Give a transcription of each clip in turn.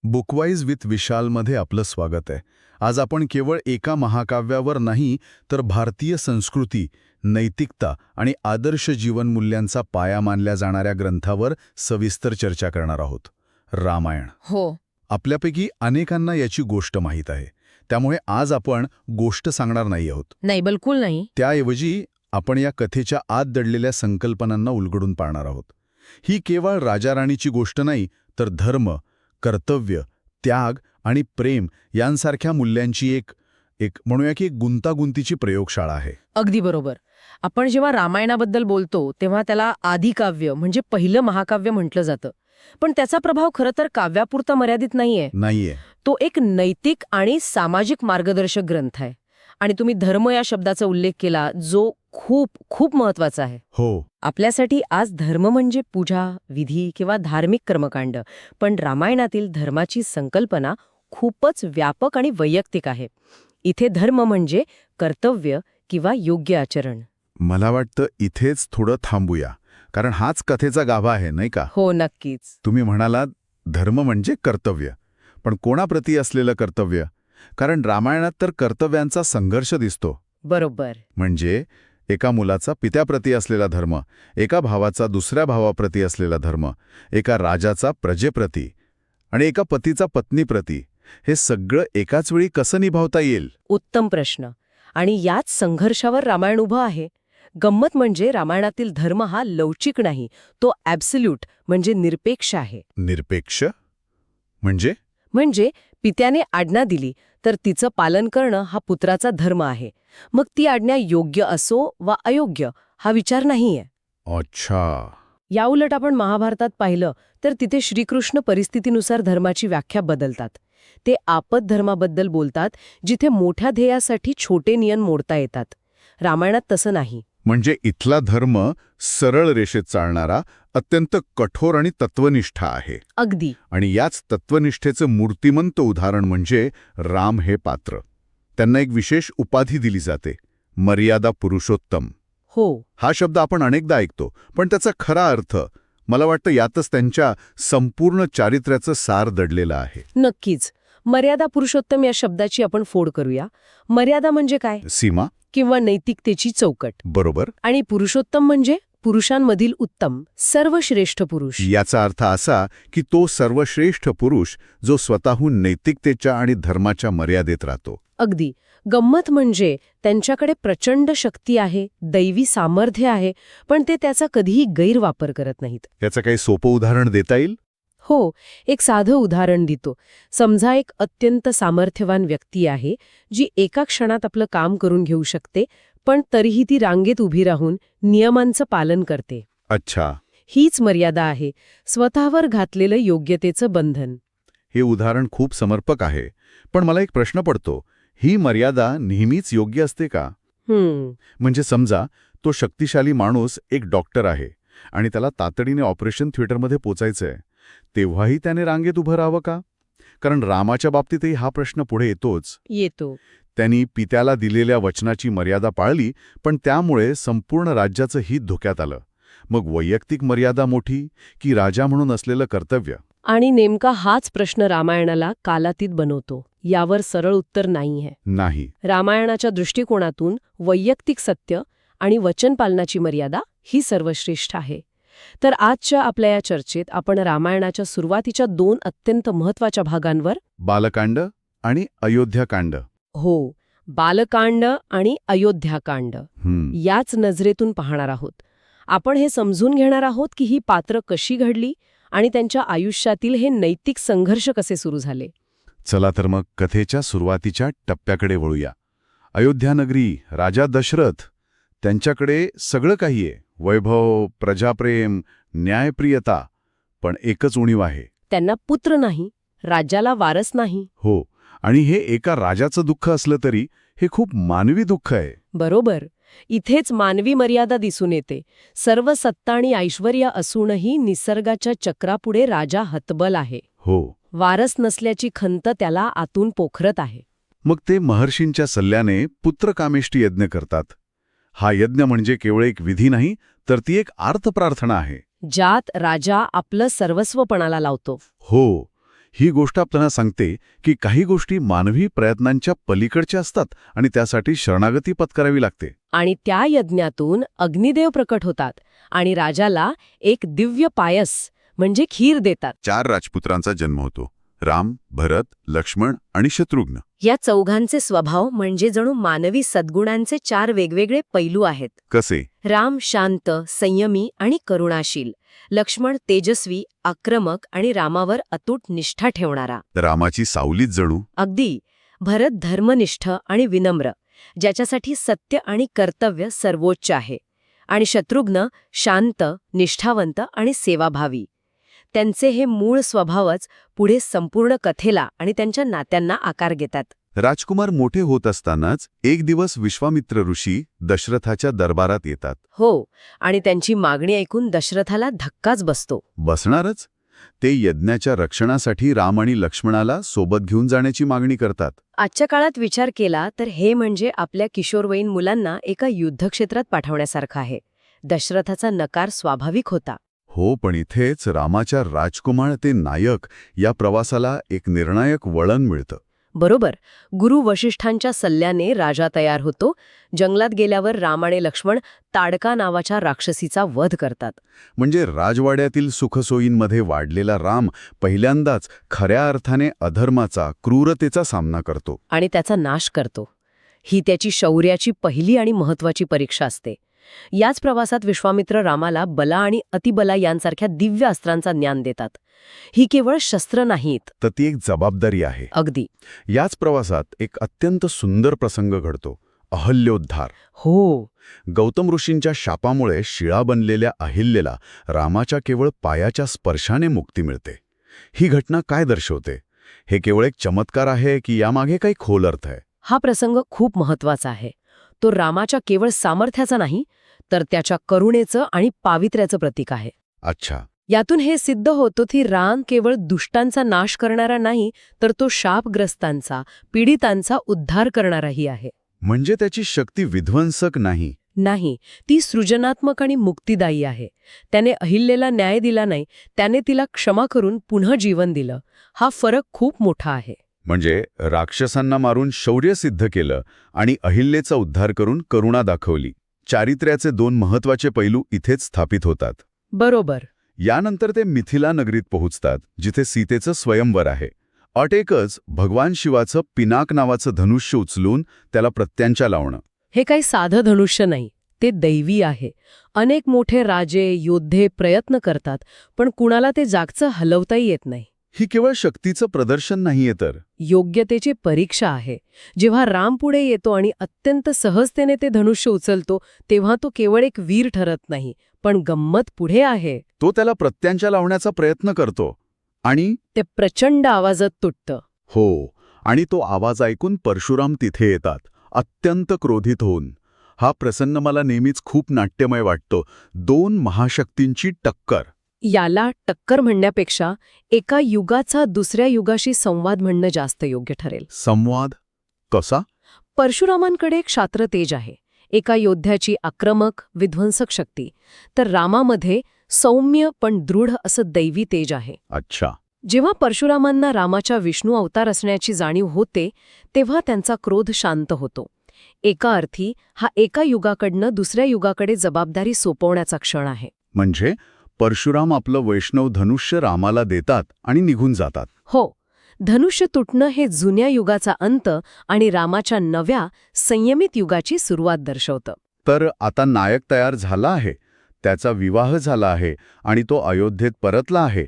बुकवाईज with विशालमध्ये आपलं स्वागत आहे. आज आपण केवळ एका महाकाव्यावर नाही तर भारतीय संस्कृती, नैतिकता आणि आदर्श जीवनमूल्यांचा पाया मानल्या जाणाऱ्या ग्रंथावर सविस्तर चर्चा करणार आहोत. रामायण. हो. आपल्यापैकी अनेकांना याची गोष्ट माहीत आहे, त्यामुळे आज आपण गोष्ट सांगणार नाही आहोत. नाही, बिलकुल नाही. त्याऐवजी आपण या कथेच्या आत दडलेल्या संकल्पनांना उलगडून पाहणार आहोत. ही केवळ राजा-राणीची गोष्ट नाही, तर धर्म, कर्तव्य, त्याग आणि प्रेम यांसारख्या मूल्यांची एक म्हणूया की एक गुंतागुंतीची प्रयोगशाळा आहे. अगदी बरोबर. आपण जेव्हा रामायणाबद्दल बोलतो तेव्हा त्याला आदिकाव्य म्हणजे पहिलं महाकाव्य म्हटलं जातं. पण त्याचा प्रभाव खरं तर काव्यापुरता मर्यादित नाहीये. तो एक नैतिक आणि सामाजिक मार्गदर्शक ग्रंथ आहे. आणि तुम्ही धर्म या शब्दाचा उल्लेख केला, जो खूप खूप महत्वाचा आहे. हो. आपल्यासाठी आज धर्म म्हणजे पूजा, विधी किंवा धार्मिक कर्मकांड, पण रामायणातील धर्माची संकल्पना खूपच व्यापक आणि वैयक्तिक आहे. इथे धर्म म्हणजे कर्तव्य किंवा योग्य आचरण. मला वाटतं इथेच थोडं थांबूया, कारण हाच कथेचा गाभा आहे, नाही का? हो, नक्कीच. तुम्ही म्हणालात धर्म म्हणजे कर्तव्य, पण कोणाप्रती असलेलं कर्तव्य? कारण रामायणात तर कर्तव्यांचा संघर्ष दिसतो. बरोबर. म्हणजे एका मुलाचा पित्याप्रती असलेला धर्म, एका भावाचा दुसऱ्या भावाप्रती असलेला धर्म, एका राजाचा प्रजेप्रती आणि एका पतीचा पत्नीप्रती. हे सगळं एकाच वेळी कसं निभावता येईल? उत्तम प्रश्न. आणि याच संघर्षावर रामायण उभं आहे. गंमत म्हणजे रामायणातील धर्म हा लवचिक नाही, तो ॲब्सल्यूट म्हणजे निरपेक्ष आहे. निरपेक्ष म्हणजे पित्याने आज्ञा दिली तर तिचं पालन करणं हा पुत्राचा धर्म आहे. मग ती आज्ञा योग्य असो वा अयोग्य हा विचार नाहीये. अच्छा. याउलट आपण महाभारतात पाहिलं तर तिथे श्रीकृष्ण परिस्थितीनुसार धर्माची व्याख्या बदलतात. ते आपद धर्माबद्दल बोलतात, जिथे मोठ्या ध्येयासाठी छोटे नियम मोडता येतात. रामायणात तसं नाही. म्हणजे इथला धर्म सरळ रेषेत चालणारा, अत्यंत कठोर आणि तत्वनिष्ठ आहे. अगदी. आणि याच तत्वनिष्ठेचं मूर्तिमंत उदाहरण म्हणजे राम हे पात्र. त्यांना एक विशेष उपाधी दिली जाते, मर्यादा पुरुषोत्तम. हो. हा शब्द आपण अनेकदा ऐकतो, पण त्याचा खरा अर्थ मला वाटतं यातच त्यांच्या संपूर्ण चारित्र्याचं सार दडलेलं आहे. नक्कीच. मर्यादा पुरुषोत्तम या शब्दाची आपण फोड करूया. मर्यादा म्हणजे काय? सीमा. किंवा नैतिकतेची चौकट. बरोबर. आणि पुरुषोत्तम म्हणजे पुरुषांमधील उत्तम, सर्वश्रेष्ठ पुरुष. याचा अर्थ असा की तो सर्वश्रेष्ठ पुरुष जो स्वतःहून नैतिकतेच्या आणि धर्माच्या मर्यादेत राहतो. अगदी. गंमत म्हणजे त्यांच्याकडे प्रचंड शक्ती आहे, दैवी सामर्थ्य आहे, पण ते त्याचा कधीही गैरवापर करत नाहीत. याचं काही सोपं उदाहरण देता येईल? हो, एक साधं उदाहरण देतो. समजा एक अत्यंत सामर्थ्यवान व्यक्ती आहे, जी एका क्षणात आपलं काम करून घेऊ शकते, पण तरीही ती रांगेत उभी राहून नियमांचं पालन करते. अच्छा. हीच मर्यादा आहे, स्वतःवर घातलेलं योग्यतेचं बंधन. हे उदाहरण खूप समर्पक आहे, पण मला एक प्रश्न पडतो, ही मर्यादा नेहमीच योग्य असते का? म्हणजे समजा तो शक्तिशाली माणूस एक डॉक्टर आहे आणि त्याला तातडीने ऑपरेशन थिएटरमध्ये पोचायचंय, तेव्हाही त्याने रांगेत उभं राहावं का? कारण रामाच्या बाबतीतही हा प्रश्न पुढे येतो. त्यांनी पित्याला दिलेल्या वचनाची मर्यादा पाळली, पण त्यामुळे संपूर्ण राज्याचं हित धोक्यात आलं. मग वैयक्तिक मर्यादा मोठी की राजा म्हणून असलेलं कर्तव्य? आणि नेमका हाच प्रश्न रामायणाला कालातीत बनवतो. यावर सरळ उत्तर नाहीये. नाही. रामायणाच्या दृष्टिकोनातून वैयक्तिक सत्य आणि वचनपालनाची मर्यादा ही सर्वश्रेष्ठ आहे. तर आजच्या आपल्या या चर्चेत आपण रामायणाच्या सुरुवातीच्या 2 अत्यंत महत्वाच्या भागांवर, बालकांड आणि अयोध्याकांड, हो, बालकांड आणि अयोध्याकांड, याच नजरेतून पाहणार आहोत. आपण हे समजून घेणार आहोत की ही पात्र कशी घडली आणि त्यांच्या आयुष्यातील हे नैतिक संघर्ष कसे सुरू झाले. चला तर मग कथेच्या सुरुवातीच्या टप्प्याकडे वळूया. अयोध्यानगरी, राजा दशरथ, त्यांच्याकडे सगळं काही आहे, वैभव, प्रजाप्रेम, न्यायप्रियता, पण एकच उणीव आहे. त्यांना पुत्र नाही, राज्याला वारस नाही. हो, आणि हे एका राजाचं दुःख असलं तरी हे खूप मानवी दुःख आहे. बरोबर. इथेच मानवी मर्यादा दिसून येते. सर्व सत्ता आणि ऐश्वर्य असूनही निसर्गाच्या चक्रापुढे राजा हतबल आहे. हो. वारस नसल्याची खंत त्याला आतून पोखरत आहे. मग ते महर्षींच्या सल्ल्याने पुत्रकामेष्टी यज्ञ करतात. हा यज्ञ म्हणजे केवळ एक विधी नाही, तर ती एक आर्त प्रार्थना आहे, ज्यात राजा आपलं सर्वस्व पणाला लावतो. हो. ही गोष्ट आपल्याला सांगते की काही गोष्टी मानवी प्रयत्नांच्या पलीकडच्या असतात आणि त्यासाठी शरणागती पत्करावी लागते. आणि त्या यज्ञातून अग्निदेव प्रकट होतात आणि राजाला एक दिव्य पायस म्हणजे खीर देतात. 4 राजपुत्रांचा जन्म होतो: राम, भरत, लक्ष्मण आणि शत्रुघ्न. या चौघांचे स्वभाव म्हणजे जणू मानवी सद्गुणांचे 4 वेगवेगळे पैलू आहेत. कसे? राम शांत, संयमी आणि करुणाशील. लक्ष्मण तेजस्वी, आक्रमक आणि रामावर अतूट निष्ठा ठेवणारा. रामाची सावलीच जणू. अगदी. भरत धर्मनिष्ठ आणि विनम्र, ज्याच्यासाठी सत्य आणि कर्तव्य सर्वोच्च आहे. आणि शत्रुघ्न शांत, निष्ठावंत आणि सेवाभावी. त्यांचे हे मूळ स्वभावच पुढे संपूर्ण कथेला आणि त्यांच्या नात्यांना आकार घेतात. राजकुमार मोठे होत असतानाच एक दिवस विश्वामित्र ऋषी दशरथाच्या दरबारात येतात. हो, आणि त्यांची मागणी ऐकून दशरथाला धक्काच बसतो. बसणारच. ते यज्ञाच्या रक्षणासाठी राम आणि लक्ष्मणाला सोबत घेऊन जाण्याची मागणी करतात. आजच्या काळात विचार केला तर हे म्हणजे आपल्या किशोरवयीन मुलांना एका युद्धक्षेत्रात पाठवण्यासारखं आहे. दशरथाचा नकार स्वाभाविक होता. हो, पण इथेच रामाच्या राजकुमार ते नायक या प्रवासाला एक निर्णायक वळण मिळतं. बरोबर. गुरु वशिष्ठांच्या सल्ल्याने राजा तयार होतो. जंगलात गेल्यावर राम आणि लक्ष्मण ताडका नावाच्या राक्षसीचा वध करतात. म्हणजे राजवाड्यातील सुखसोयींमध्ये वाढलेला राम पहिल्यांदाच खऱ्या अर्थाने अधर्माचा, क्रूरतेचा सामना करतो. आणि त्याचा नाश करतो. ही त्याची शौर्याची पहिली आणि महत्वाची परीक्षा असते. याच प्रवासात विश्वामित्र रामाला बला आणि अतिबला यांसारख्या दिव्य अस्त्रांचा ज्ञान देतात. ही केवळ शस्त्र नाहीत, तर ती एक जबाबदारी आहे. अगदी. याच प्रवासात एक अत्यंत सुंदर प्रसंग घडतो: अहल्योद्धार. हो. गौतम ऋषींच्या शापामुळे शिळा बनलेल्या अहिल्येला रामाच्या केवळ पायाच्या स्पर्शाने मुक्ती मिळते. ही घटना काय दर्शवते? हे केवळ एक चमत्कार आहे की यामागे काही खोल अर्थ आहे? हा प्रसंग खूप महत्वाचा आहे. तो रामाच्या केवळ सामर्थ्याचा नाही, तर त्याच्या करुणेचं आणि पावित्र्याचं प्रतीक आहे. अच्छा. यातून हे सिद्ध होतं की राम केवळ दुष्टांचा नाश करणारा नाही, तर तो शापग्रस्तांचा, पीडितांचा उद्धार करणाराही आहे. म्हणजे त्याची शक्ती विध्वंसक नाही. नाही, ती सृजनात्मक आणि मुक्तिदायी आहे. त्याने अहिल्येला न्याय दिला नाही, त्याने तिला क्षमा करून पुन्हा जीवन दिलं. हा फरक खूप मोठा आहे. म्हणजे राक्षसांना मारून शौर्य सिद्ध केलं आणि अहिल्येचा उद्धार करून करुणा दाखवली. चारित्र्याचे 2 महत्वाचे पैलू इथेच स्थापित होतात. बरोबर. यानंतर ते मिथिला नगरीत पोहोचतात, जिथे सीतेचं स्वयंवर आहे. अट एकच, भगवान शिवाचं पिनाक नावाचं धनुष्य उचलून त्याला प्रत्यांच्या लावणं. हे काही साधं धनुष्य नाही, ते दैवी आहे. अनेक मोठे राजे, योद्धे प्रयत्न करतात, पण कुणाला ते जागचं हलवताही येत नाही. ही केवळ शक्तीचं प्रदर्शन नाहीये, तर योग्यतेची परीक्षा आहे. जेव्हा राम पुढे येतो आणि अत्यंत सहजतेने ते धनुष्य उचलतो, तेव्हा तो केवळ एक वीर ठरत नाही, पण गंमत पुढे आहे. तो त्याला प्रत्यांच्या लावण्याचा प्रयत्न करतो आणि ते प्रचंड आवाजात तुटतं. हो, आणि तो आवाज ऐकून परशुराम तिथे येतात, अत्यंत क्रोधित होऊन. हा प्रसंग मला नेहमीच खूप नाट्यमय वाटतो. 2 महाशक्तींची टक्कर. याला टक्कर म्हणण्यापेक्षा एका युगाचा दुसऱ्या युगाशी संवाद म्हणणं जास्त योग्य ठरेल. संवाद कसा? परशुरामांकडे क्षात्र तेज आहे, एका योद्ध्याची आक्रमक, विध्वंसक शक्ती. तर रामामध्ये सौम्य पण दृढ असं दैवी तेज आहे. अच्छा. जेव्हा परशुरामांना रामाच्या विष्णू अवतार असण्याची जाणीव होते, तेव्हा त्यांचा क्रोध शांत होतो. एका अर्थी हा एका युगाकडनं दुसऱ्या युगाकडे जबाबदारी सोपवण्याचा क्षण आहे. म्हणजे परशुराम आपलं वैष्णव धनुष्य रामाला देतात आणि निघून जातात. हो. धनुष्य तुटणं हे जुन्या युगाचा अंत आणि रामाच्या नव्या, संयमित युगाची सुरुवात दर्शवतं. तर आता नायक तयार झाला आहे, त्याचा विवाह झाला आहे आणि तो अयोध्येत परतला आहे.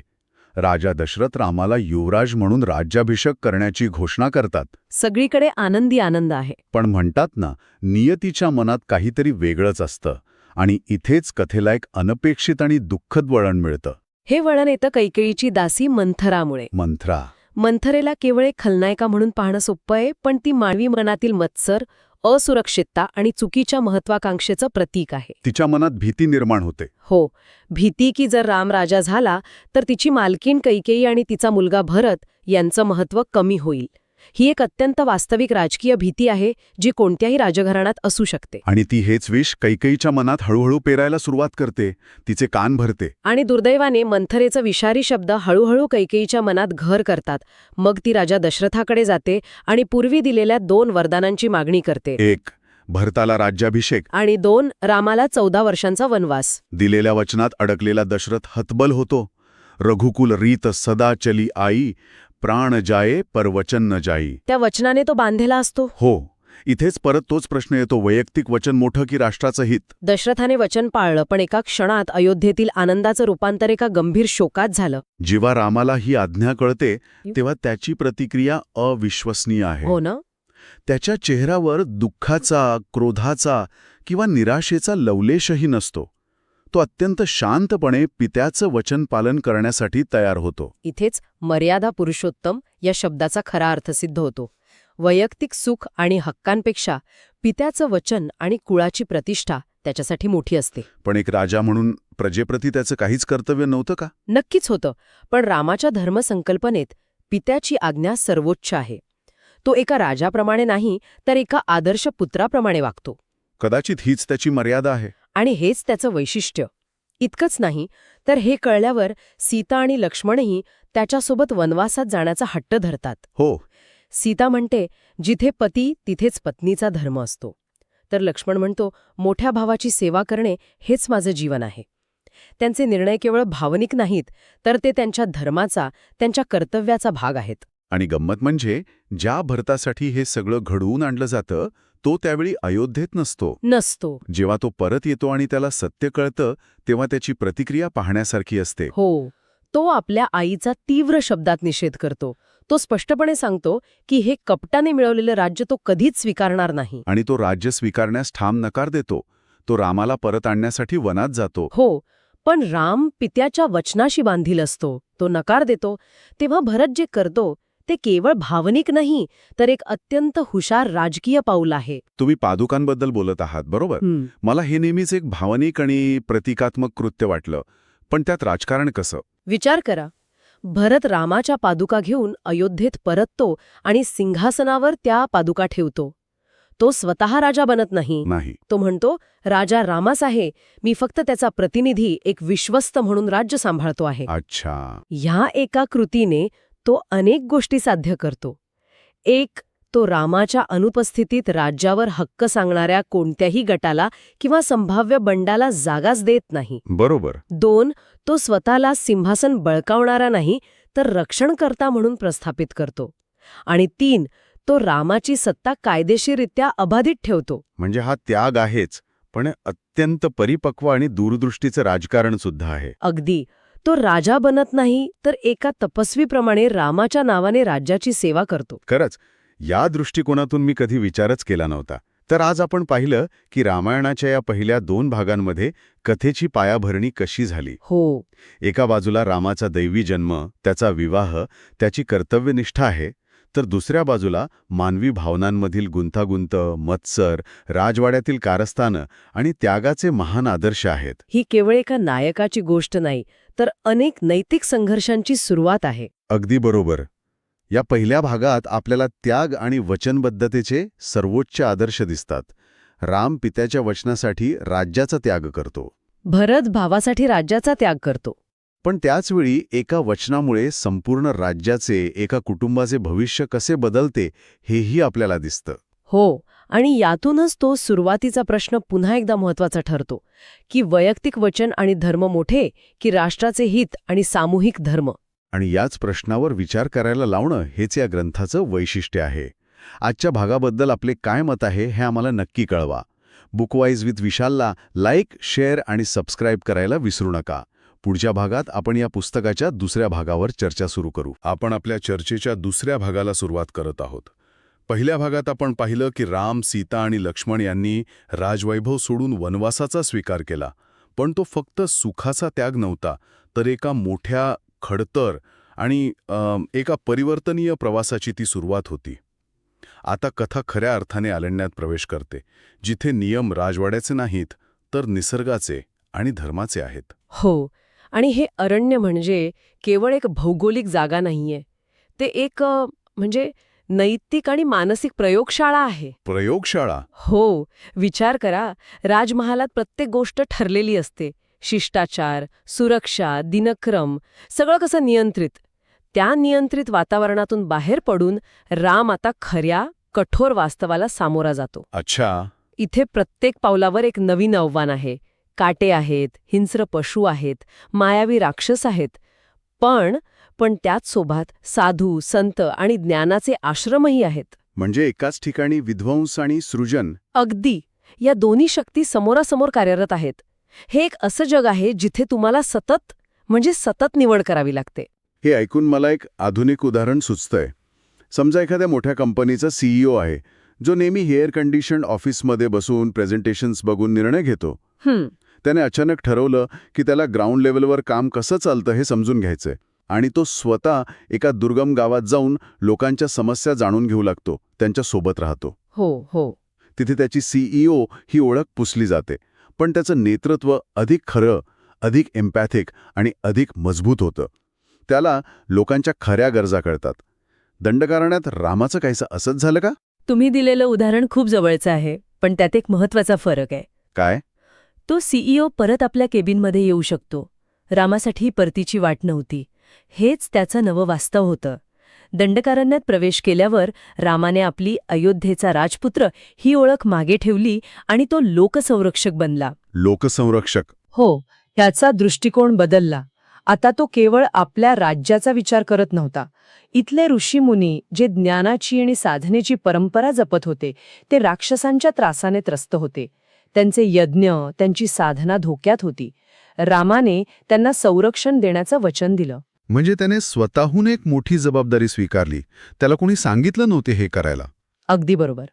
राजा दशरथ रामाला युवराज म्हणून राज्याभिषेक करण्याची घोषणा करतात. सगळीकडे आनंदी आनंद आहे. पण म्हणतात ना, नियतीच्या मनात काहीतरी वेगळंच असतं. आणि इथेच कथेला एक अनपेक्षित आणि दुःखद वळण मिळतं. हे वळण येतं कैकेयीची दासी मंथरामुळे. मंथरेला केवळ एक खलनायिका म्हणून पाहणं सोपं आहे, पण ती मानवी मनातील मत्सर, असुरक्षितता आणि चुकीच्या महत्वाकांक्षेचं प्रतीक आहे. तिच्या मनात भीती निर्माण होते. हो, भीती की जर राम राजा झाला तर तिची मालकीण कैकेयी आणि तिचा मुलगा भरत यांचं महत्त्व कमी होईल. ही एक अत्यंत वास्तविक राजकीय भीती आहे जी कोणत्याही राजघराण्यात असू शकते. आणि ती हेच विष कैकेयीच्या मनात हळूहळू पेरायला सुरुवात करते, तिचे कान भरते. आणि दुर्दैवाने मंथरेचा विषारी शब्द हळूहळू कैकेयीच्या मनात घर करतात. मग ती राजा दशरथाकडे जाते आणि पूर्वी दिलेल्या 2 वरदानांची मागणी करते. 1. भरताला राज्याभिषेक. आणि 2. रामाला 14 वर्षांचा वनवास. दिलेल्या वचनात अडकलेला दशरथ हतबल होतो. रघुकुल रीत सदा चली आई, प्राण जाये पर वचन न जाई. त्या वचनाने तो बांधलेला असतो. हो, इथेच परत तोच प्रश्न येतो, वैयक्तिक वचन मोठं की राष्ट्राचं हित? दशरथाने वचन पाळलं, पण एका क्षणात अयोध्येतील आनंदाचं रूपांतर एका गंभीर शोकात झालं. जेव्हा रामाला ही आज्ञा कळते तेव्हा त्याची प्रतिक्रिया अविश्वसनीय आहे. हो ना? त्याच्या चेहऱ्यावर दुःखाचा, क्रोधाचा किंवा निराशेचा लवलेशही नसतो. तो अत्यंत शांतपणे पित्याचं वचन पालन करण्यासाठी तयार होतो. इथेच मर्यादा पुरुषोत्तम या शब्दाचा खरा अर्थ सिद्ध होतो. वैयक्तिक सुख आणि हक्कांपेक्षा पित्याचं वचन आणि कुळाची प्रतिष्ठा त्याच्यासाठी मोठी असते. पण एक राजा म्हणून प्रजेप्रती त्याचं काहीच कर्तव्य नव्हतं का? नक्कीच होतं, पण रामाच्या धर्मसंकल्पनेत पित्याची आज्ञा सर्वोच्च आहे. तो एका राजाप्रमाणे नाही, तर एका आदर्श पुत्राप्रमाणे वागतो. कदाचित हीच त्याची मर्यादा आहे. आणि हेच त्याचं वैशिष्ट्य. इतकंच नाही, तर हे कळल्यावर सीता आणि लक्ष्मणही त्याच्यासोबत वनवासात जाण्याचा हट्ट धरतात. हो. सीता म्हणते, जिथे पती तिथेच पत्नीचा धर्म असतो. तर लक्ष्मण म्हणतो, मोठ्या भावाची सेवा करणे हेच माझं जीवन आहे. त्यांचे निर्णय केवळ भावनिक नाहीत, तर ते त्यांच्या धर्माचा, त्यांच्या कर्तव्याचा भाग आहेत. आणि गंमत म्हणजे ज्या भरतासाठी हे सगळं घडवून आणलं जातं तो त्यावेळी अयोध्येत नसतो. जेव्हा तो परत येतो आणि त्याला सत्य कळतं तेव्हा त्याची प्रतिक्रिया पाहण्यासारखी असते. हो, तो आपल्या आईचा तीव्र शब्दात निषेध करतो. तो स्पष्टपणे सांगतो की हे कपटाने मिळवलेलं राज्य तो कधीच स्वीकारणार नाही. आणि तो राज्य स्वीकारण्यास ठाम नकार देतो. तो रामाला परत आणण्यासाठी वनात जातो. हो, पण राम पित्याच्या वचनाशी बांधील असतो. तो नकार देतो. तेव्हा भरत जे करतो ते केवळ भावनिक नाही, तर एक अत्यंत हुशार राजकीय पाऊल आहे. तुम्ही पादुकांबद्दल बोलत आहात, बरोबर? मला हे नेहमीच एक भावनिक आणि प्रतिकात्मक कृत्य वाटलं. पण त्यात राजकारण कसं? विचार करा, भरत रामाच्या पादुका घेऊन अयोध्येत परततो आणि सिंहासनावर त्या पादुका ठेवतो. तो स्वतः राजा बनत नाही. तो म्हणतो, राजा रामास आहे, मी फक्त त्याचा प्रतिनिधी, एक विश्वस्त म्हणून राज्य सांभाळतो आहे. अच्छा. ह्या एका कृतीने तो अनेक गोष्टी साध्य करतो. 1. तो रामाच्या अनुपस्थितीत राज्यावर हक्क सांगणाऱ्या कोणत्याही गटाला किंवा संभाव्य बंडाला जागाच देत नाही. बरोबर. 2. तो स्वतःला सिंहासन बळकावणारा नाही, तर रक्षणकर्ता म्हणून प्रस्थापित करतो. आणि 3. तो रामाची सत्ता कायदेशीररित्या अबाधित ठेवतो. म्हणजे हा त्याग आहेच, पण अत्यंत परिपक्व आणि दूरदृष्टीचं राजकारण सुद्धा आहे. अगदी. तो राजा बनत नाही, तर एका तपस्वीप्रमाणे रामाच्या नावाने राज्याची सेवा करतो. खरंच, या दृष्टिकोनातून मी कधी विचारच केला नव्हता. तर आज आपण पाहिलं की रामायणाच्या या पहिल्या 2 भागांमध्ये कथेची पायाभरणी कशी झाली. हो. एका बाजूला रामाचा दैवी जन्म, त्याचा विवाह, त्याची कर्तव्यनिष्ठा आहे, तर दुसऱ्या बाजूला मानवी भावनांमधील गुंतागुंत, मत्सर, राजवाड्यातील कारस्थानं आणि त्यागाचे महान आदर्श आहेत. ही केवळ एका नायकाची गोष्ट नाही, तर अनेक नैतिक संघर्षांची सुरुवात आहे. अगदी बरोबर. या पहिल्या भागात आपल्याला त्याग आणि वचनबद्धतेचे सर्वोच्च आदर्श दिसतात. राम पित्याच्या वचनासाठी राज्याचा त्याग करतो. भरत भावासाठी राज्याचा त्याग करतो. पण त्याचवेळी एका वचनामुळे संपूर्ण राज्याचे, एका कुटुंबाचे भविष्य कसे बदलते हेही आपल्याला दिसतं. हो, आणि यातूनच तो सुरुवातीचा प्रश्न पुन्हा एकदा महत्वाचा ठरतो, की वैयक्तिक वचन आणि धर्म मोठे, की राष्ट्राचे हित आणि सामूहिक धर्म. आणि याच प्रश्नावर विचार करायला लावणं हेच या ग्रंथाचं वैशिष्ट्य आहे. आजच्या भागाबद्दल आपले काय मत आहे हे आम्हाला नक्की कळवा. बुकवाईज विथ विशालला लाईक, शेअर आणि सबस्क्राईब करायला विसरू नका. पुढच्या भागात आपण या पुस्तकाच्या दुसऱ्या भागावर चर्चा सुरू करू. आपण आपल्या चर्चेच्या दुसऱ्या भागाला सुरुवात करत आहोत. पहिल्या भागात आपण पाहिलं की राम, सीता आणि लक्ष्मण यांनी राजवैभव सोडून वनवासाचा स्वीकार केला. पण तो फक्त सुखाचा त्याग नव्हता, तर एका मोठ्या, खडतर आणि एका परिवर्तनीय प्रवासाची ती सुरुवात होती. आता कथा खऱ्या अर्थाने अरण्यात प्रवेश करते, जिथे नियम राजवाड्याचे नाहीत, तर निसर्गाचे आणि धर्माचे आहेत. हो, आणि हे अरण्य म्हणजे केवळ एक भौगोलिक जागा नाहीये. ते एक म्हणजे नैतिक आणि मानसिक प्रयोगशाळा आहे. प्रयोगशाळा? हो, विचार करा, राजमहालात प्रत्येक गोष्ट ठरलेली असते. शिष्टाचार, सुरक्षा, दिनक्रम, सगळं कसं नियंत्रित. त्या नियंत्रित वातावरणातून बाहेर पडून राम आता खऱ्या, कठोर वास्तवाला सामोरा जातो. अच्छा. इथे प्रत्येक पावलावर एक नवीन आव्हान आहे. काटे आहेत, हिंस्र पशु आहेत, मायावी राक्षस आहेत. पण त्याच सोबत साधू, संत आणि ज्ञानाचे आश्रमही आहेत. म्हणजे एकाच ठिकाणी विध्वंस आणि सृजन. अगदी. या दोन्ही शक्ती समोरासमोर कार्यरत आहेत. हे एक असं जग आहे जिथे तुम्हाला सतत निवड करावी लागते. हे ऐकून मला एक आधुनिक उदाहरण सुचतंय. समजा एखाद्या मोठ्या कंपनीचा CEO आहे, जो नेहमी एअर कंडिशन्ड ऑफिसमध्ये बसून प्रेझेंटेशन्स बघून निर्णय घेतो. त्याने अचानक ठरवलं की त्याला ग्राउंड लेवलवर काम कसं चालतं हे समजून घ्यायचंय. आणि तो स्वतः एका दुर्गम गावात जाऊन लोकांच्या समस्या जाणून घेऊ लागतो, त्यांच्या सोबत राहतो. हो. तिथे त्याची CEO ही ओळख पुसली जाते. पण त्याचं नेतृत्व अधिक खरं, अधिक एम्पॅथिक आणि अधिक मजबूत होतं. त्याला लोकांच्या खऱ्या गरजा कळतात. दंडकारण्यात रामाचं काहीसं असंच झालं का? तुम्ही दिलेलं उदाहरण खूप जवळचं आहे, पण त्यात एक महत्वाचा फरक आहे. काय? तो CEO परत आपल्या केबिनमध्ये येऊ शकतो. रामासाठी परतीची वाट नव्हती. हेच त्याचं नवं वास्तव होतं. दंडकारण्यात प्रवेश केल्यावर रामाने आपली अयोध्येचा राजपुत्र ही ओळख मागे ठेवली आणि तो लोकसंरक्षक बनला. लोकसंरक्षक? हो, ह्याचा दृष्टिकोन बदलला. आता तो केवळ आपल्या राज्याचा विचार करत नव्हता. इथले ऋषीमुनी जे ज्ञानाची आणि साधनेची परंपरा जपत होते, ते राक्षसांच्या त्रासाने त्रस्त होते. त्यांचे यज्ञ, त्यांची साधना धोक्यात होती. रामाने त्यांना संरक्षण देण्याचं वचन दिलं. म्हणजे त्याने स्वतःहून एक मोठी जबाबदारी स्वीकारली. त्याला कोणी सांगितलं नव्हते हे करायला. अगदी बरोबर.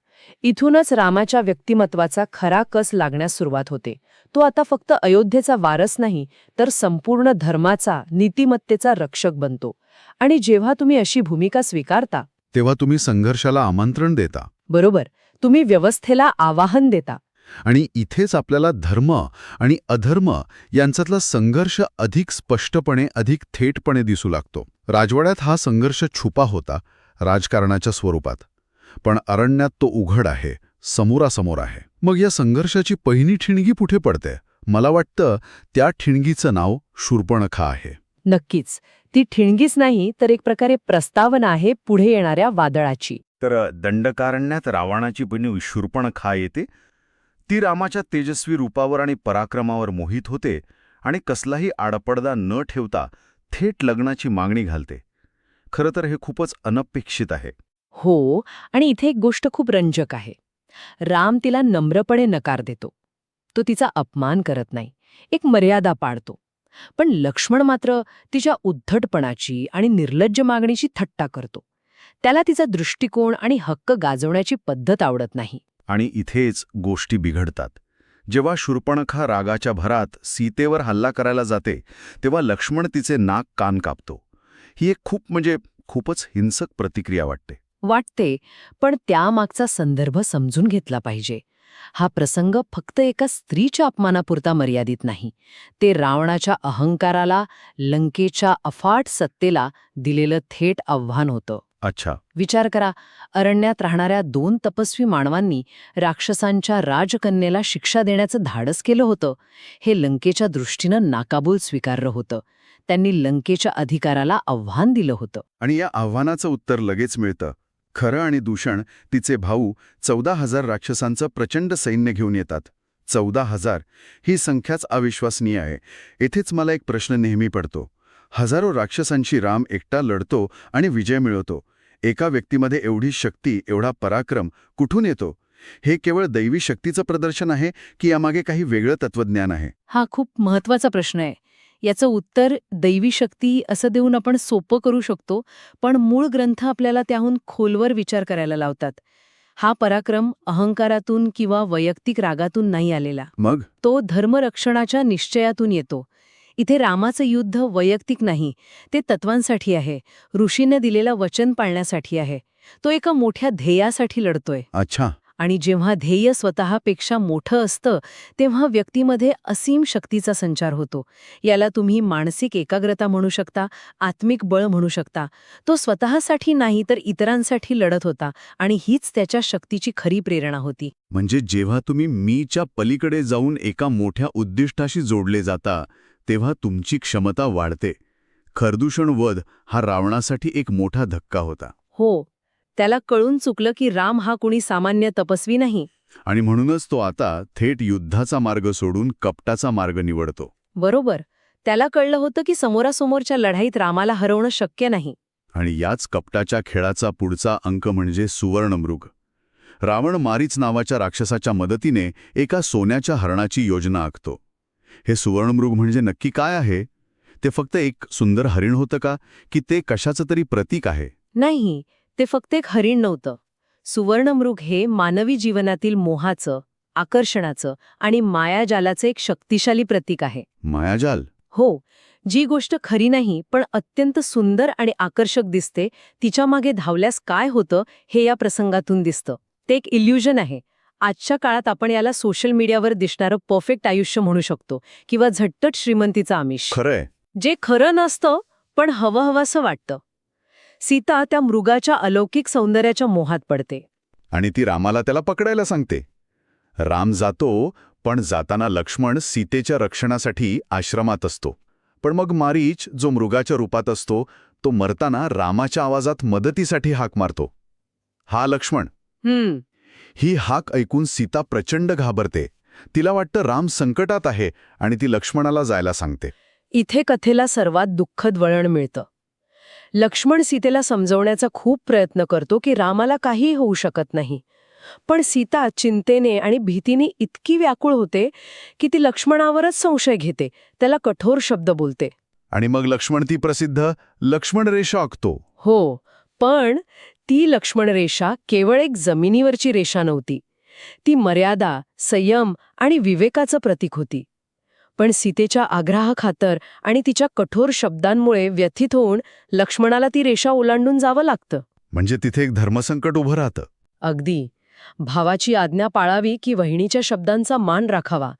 इथूनच रामाच्या व्यक्तिमत्वाचा खरा कस लागण्यास सुरुवात होते. तो आता फक्त अयोध्येचा वारस नाही, तर संपूर्ण धर्माचा, नीतिमत्तेचा रक्षक बनतो. आणि जेव्हा तुम्ही अशी भूमिका स्वीकारता, तेव्हा तुम्ही संघर्षाला आमंत्रण देता. बरोबर, तुम्ही व्यवस्थेला आवाहन देता. आणि इथेच आपल्याला धर्म आणि अधर्म यांच्यातला संघर्ष अधिक स्पष्टपणे, अधिक थेटपणे दिसू लागतो. राजवाड्यात हा संघर्ष छुपा होता, राजकारणाच्या स्वरूपात. पण अरण्यात तो उघड आहे, समोरासमोर आहे. मग या संघर्षाची पहिली ठिणगी कुठे पडते? मला वाटतं त्या ठिणगीचं नाव शूर्पणखा आहे. नक्कीच. ती ठिणगीच नाही, तर एक प्रकारे प्रस्तावना आहे पुढे येणाऱ्या वादळाची. तर दंडकारण्यात रावणाची बहीण शूर्पणखा येते. ती रामाच्या तेजस्वी रूपावर आणि पराक्रमावर मोहित होते आणि कसलाही आडपडदा न ठेवता थेट लग्नाची मागणी घालते. खरं तर हे खूपच अनपेक्षित आहे. हो, आणि इथे एक गोष्ट खूप रंजक आहे. राम तिला नम्रपणे नकार देतो. तो तिचा अपमान करत नाही, एक मर्यादा पाळतो. पण लक्ष्मण मात्र तिच्या उद्धटपणाची आणि निर्लज्ज मागणीची थट्टा करतो. त्याला तिचा दृष्टिकोन आणि हक्क गाजवण्याची पद्धत आवडत नाही. आणि इथेच गोष्टी बिघडतात. जेव्हा शूर्पणखा रागाच्या भरात सीतेवर हल्ला करायला जाते, तेव्हा लक्ष्मण तिचे नाक कान कापतो. ही एक खूपच हिंसक प्रतिक्रिया वाटते. पण त्यामागचा संदर्भ समजून घेतला पाहिजे. हा प्रसंग फक्त एका स्त्रीच्या अपमानापुरता मर्यादित नाही. ते रावणाच्या अहंकाराला, लंकेच्या अफाट सत्तेला दिलेलं थेट आव्हान होतं. अच्छा. विचार करा, अरण्यात राहणाऱ्या 2 तपस्वी मानवांनी राक्षसांच्या राजकन्येला शिक्षा देण्याचं धाडस केलं होतं. हे लंकेच्या दृष्टीनं नाकाबूल स्वीकारलं होतं. त्यांनी लंकेच्या अधिकाराला आव्हान दिलं होतं. आणि या आव्हानाचं उत्तर लगेच मिळतं. खरं आणि दूषण तिचे भाऊ 14,000 राक्षसांचं प्रचंड सैन्य घेऊन येतात. 14,000 ही संख्याच अविश्वसनीय आहे. येथेच मला एक प्रश्न नेहमी पडतो. हजारो राक्षसांशी राम एकटा लढतो आणि विजय मिळवतो. एका व्यक्तीमध्ये एवढी शक्ती, एवढा पराक्रम कुठून येतो? हे केवळ दैवी शक्तीचं प्रदर्शन आहे की यामागे काही वेगळं तत्वज्ञान आहे? हा खूप महत्वाचा प्रश्न आहे. याचं उत्तर दैवी शक्ती असं देऊन आपण सोपं करू शकतो, पण मूळ ग्रंथ आपल्याला त्याहून खोलवर विचार करायला लावतात. हा पराक्रम अहंकारातून किंवा वैयक्तिक रागातून नाही आलेला. मग तो धर्मरक्षणाच्या निश्चयातून येतो. इथे रामाचं युद्ध वैयक्तिक नाही, ते तत्वांसाठी आहे, ऋषीने दिलेलं वचन पाळण्यासाठी आहे. तो एका मोठ्या ध्येयासाठी लढतोय. अच्छा. आणि जेव्हा ध्येय स्वतःपेक्षा मोठं असतं तेव्हा व्यक्तीमध्ये असीम शक्तीचा संचार होतो. याला तुम्ही मानसिक एकाग्रता म्हणू शकता, आत्मिक बळ म्हणू शकता. तो स्वतःसाठी नाही तर इतरांसाठी लढत होता आणि हीच त्याच्या शक्तीची खरी प्रेरणा होती. म्हणजे जेव्हा तुम्ही मीच्या पलीकडे जाऊन एका मोठ्या उद्दिष्टाशी जोडले जाता तेव्हा तुमची क्षमता वाढते. खरदूषण वध हा रावणासाठी एक मोठा धक्का होता. हो, त्याला कळून चुकलं की राम हा कुणी सामान्य तपस्वी नाही. आणि म्हणूनच तो आता थेट युद्धाचा मार्ग सोडून कपटाचा मार्ग निवडतो. बरोबर. त्याला कळलं होतं की समोरासमोरच्या लढाईत रामाला हरवणं शक्य नाही. आणि याच कपटाच्या खेळाचा पुढचा अंक म्हणजे सुवर्णमृग. रावण मारीच नावाच्या राक्षसाच्या मदतीने एका सोन्याच्या हरणाची योजना आखतो. हे सुवर्णमृग म्हणजे नक्की काय आहे? ते फक्त एक सुंदर हरिण होतं का, की ते कशाचं तरी प्रतीक आहे? नाही, ते फक्त एक हरिण नव्हतं. सुवर्णमृग हे मानवी जीवनातील मोहाचं, आकर्षणाचं आणि मायाजालाचं एक शक्तिशाली प्रतीक आहे. मायाजाल? हो, जी गोष्ट खरी नाही पण अत्यंत सुंदर आणि आकर्षक दिसते तिच्यामागे धावल्यास काय होतं हे या प्रसंगातून दिसतं. ते एक इल्युजन आहे. आजच्या काळात आपण याला सोशल मीडियावर दिसणारं परफेक्ट आयुष्य म्हणू शकतो किंवा झटपट श्रीमंतीचं आमिष. खरंय. जे खरं नसतं पण हवंहवंसं वाटतं. सीता त्या मृगाच्या अलौकिक सौंदर्याच्या मोहात पडते. आणि ती रामाला त्याला पकडायला सांगते. राम जातो, पण जाताना लक्ष्मण सीतेच्या रक्षणासाठी आश्रमात असतो. पण मग मारीच, जो मृगाच्या रूपात असतो, तो मरताना रामाच्या आवाजात मदतीसाठी हाक मारतो. हा लक्ष्मण. ही हाक ऐकून सीता प्रचंड घाबरते. तिला वाटतं राम संकटात आहे आणि ती लक्ष्मणाला जायला सांगते. इथे कथेला सर्वात दुःखद वळण मिळतं. लक्ष्मण सीतेला समजवण्याचा खूप प्रयत्न करतो की रामाला काहीही होऊ शकत नाही. पण सीता चिंतेने आणि भीतीने इतकी व्याकुळ होते की ती लक्ष्मणावरच संशय घेते, त्याला कठोर शब्द बोलते. आणि मग लक्ष्मण ती प्रसिद्ध लक्ष्मण रेषा आखतो. हो, पण ती लक्ष्मण रेषा केवळ एक जमिनीवरची रेषा नव्हती. ती मर्यादा, संयम आणि विवेकाचं प्रतीक होती. पण सीतेच्या आग्रहाखातर आणि तिच्या कठोर शब्दांमुळे व्यथित होऊन लक्ष्मणाला ती रेषा ओलांडून जावं लागतं. म्हणजे तिथे एक धर्मसंकट उभं राहतं. अगदी. भावाची आज्ञा पाळावी की वहिनीच्या शब्दांचा मान राखावा.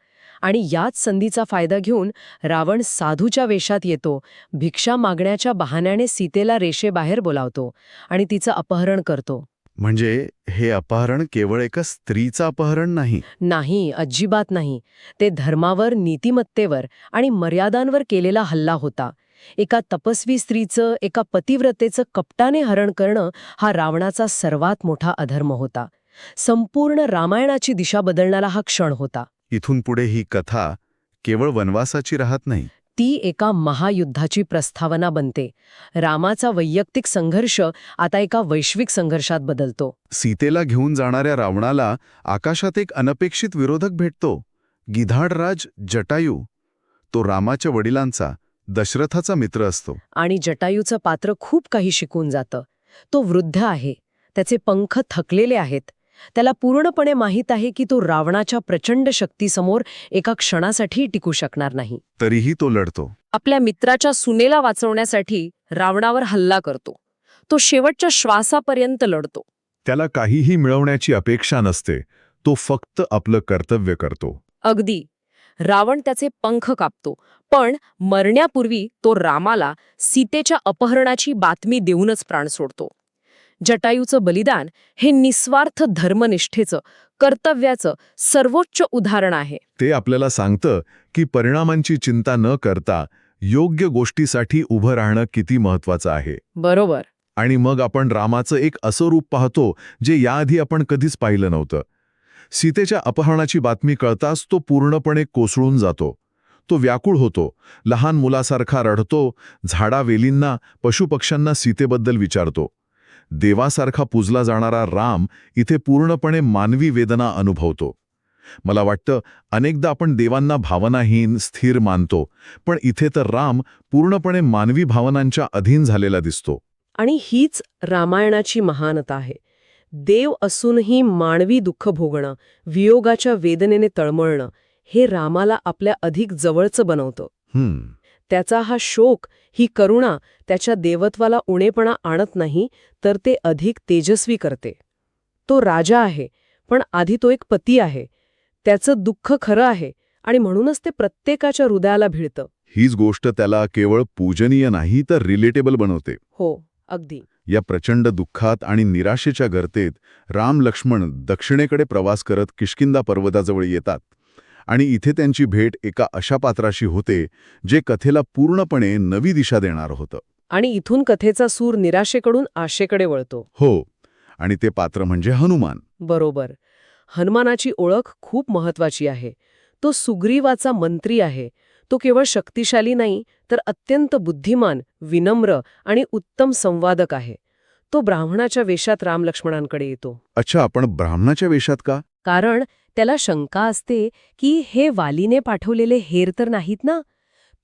आणि याच संधीचा फायदा घेऊन रावण साधूच्या वेशात येतो, भिक्षा मागण्याच्या बहाण्याने सीतेला रेषेबाहेर बोलावतो आणि तिचं अपहरण करतो. म्हणजे हे अपहरण केवळ एका स्त्रीचं अपहरण नाही. नाही, अजिबात नाही. ते धर्मावर, नीतिमत्तेवर आणि मर्यादांवर केलेला हल्ला होता. एका तपस्वी स्त्रीचं, एका पतिव्रतेचं कपटाने हरण करणं हा रावणाचा सर्वात मोठा अधर्म होता. संपूर्ण रामायणाची दिशा बदलणारा हा क्षण होता. इथून पुढे ही कथा केवळ वनवासाची राहत नाही. ती एका महायुद्धाची प्रस्तावना बनते. रामाचा वैयक्तिक संघर्ष आता एका वैश्विक संघर्षात बदलतो. सीतेला घेऊन जाणाऱ्या रावणाला आकाशात एक अनपेक्षित विरोधक भेटतो. गिधाडराज जटायू. तो रामाच्या वडिलांचा, दशरथाचा मित्र असतो. आणि जटायूचं पात्र खूप काही शिकून जातं. तो वृद्ध आहे, त्याचे पंख थकलेले आहेत. त्याला पूर्णपणे माहीत आहे की तो रावणाच्या प्रचंड शक्तीसमोर एका क्षणासाठी टिकू शकणार नाही. तरीही तो लढतो. आपल्या मित्राच्या सुनेला वाचवण्यासाठी रावणावर हल्ला करतो. तो शेवटच्या श्वासापर्यंत लढतो. त्याला काहीही मिळवण्याची अपेक्षा नसते. तो फक्त आपलं कर्तव्य करतो. अगदी. रावण त्याचे पंख कापतो, पण मरण्यापूर्वी तो रामाला सीतेच्या अपहरणाची बातमी देऊनच प्राण सोडतो. जटायूचं बलिदान हे निस्वार्थ धर्मनिष्ठेचं, कर्तव्याचं सर्वोच्च उदाहरण आहे. ते आपल्याला सांगतं की परिणामांची चिंता न करता योग्य गोष्टीसाठी उभं राहणं किती महत्वाचं आहे. बरोबर. आणि मग आपण रामाचं एक असं रूप पाहतो जे याआधी आपण कधीच पाहिलं नव्हतं. सीतेच्या अपहरणाची बातमी कळताच तो पूर्णपणे कोसळून जातो. तो व्याकुळ होतो, लहान मुलासारखा रडतो, झाडावेलींना, पशुपक्ष्यांना सीतेबद्दल विचारतो. देवासारखा पूजला जाणारा राम इथे पूर्णपणे मानवी वेदना अनुभवतो. मला वाटतं अनेकदा आपण देवांना भावनाहीन, स्थिर मानतो, पण इथे तर राम पूर्णपणे मानवी भावनांच्या अधीन झालेला दिसतो. आणि हीच रामायणाची महानता आहे. देव असूनही मानवी दुःख भोगणं, वियोगाच्या वेदनेने तळमळणं हे रामाला आपल्या अधिक जवळचं बनवतं. त्याचा हा शोक, ही करुणा त्याच्या देवत्वाला उणेपणा आणत नाही, तर ते अधिक तेजस्वी करते. तो राजा आहे, पण आधी तो एक पती आहे. त्याचं दुःख खरं आहे आणि म्हणूनच ते प्रत्येकाच्या हृदयाला भिडतं. हीच गोष्ट त्याला केवळ पूजनीय नाही तर रिलेटेबल बनवते. हो, अगदी. या प्रचंड दुःखात आणि निराशेच्या गर्तेत राम लक्ष्मण दक्षिणेकडे प्रवास करत किष्किंधा पर्वताजवळ येतात आणि इथे त्यांची भेट एका अशा पात्राशी होते जे कथेला पूर्णपणे नवी दिशा देणार होतं. आणि इथून कथेचा सूर निराशेकडून आशेकडे वळतो. हो, आणि ते पात्र म्हणजे हनुमान. बरोबर. हनुमानाची ओळख खूप महत्वाची आहे. तो सुग्रीवाचा मंत्री आहे. तो केवळ शक्तिशाली नाही तर अत्यंत बुद्धिमान, विनम्र आणि उत्तम संवादक आहे. तो ब्राह्मणाच्या वेशात राम लक्ष्मणांकडे येतो. अच्छा, आपण ब्राह्मणाच्या वेशात का? कारण त्याला शंका असते की हे वालीने पाठवलेले हेर तर नाहीत ना.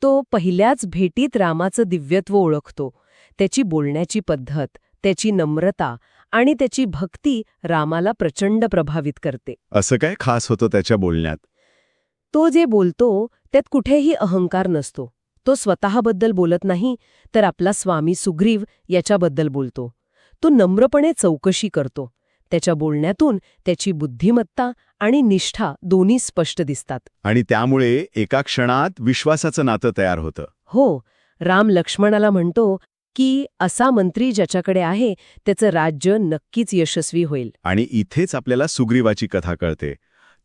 तो पहिल्याच भेटीत रामाचं दिव्यत्व ओळखतो. त्याची बोलण्याची पद्धत, त्याची नम्रता आणि त्याची भक्ती रामाला प्रचंड प्रभावित करते. असं काय खास होतं त्याच्या बोलण्यात? तो जे बोलतो त्यात कुठेही अहंकार नसतो. तो स्वतःबद्दल बोलत नाही तर आपला स्वामी सुग्रीव याच्याबद्दल बोलतो. तो नम्रपणे चौकशी करतो. त्याच्या बोलण्यातून त्याची बुद्धिमत्ता आणि निष्ठा दोन्ही स्पष्ट दिसतात. आणि त्यामुळे एका क्षणात विश्वासाचं नातं तयार होतं. हो, राम लक्ष्मणाला म्हणतो की असा मंत्री ज्याच्याकडे आहे त्याचं राज्य नक्कीच यशस्वी होईल. आणि इथेच आपल्याला सुग्रीवाची कथा कळते.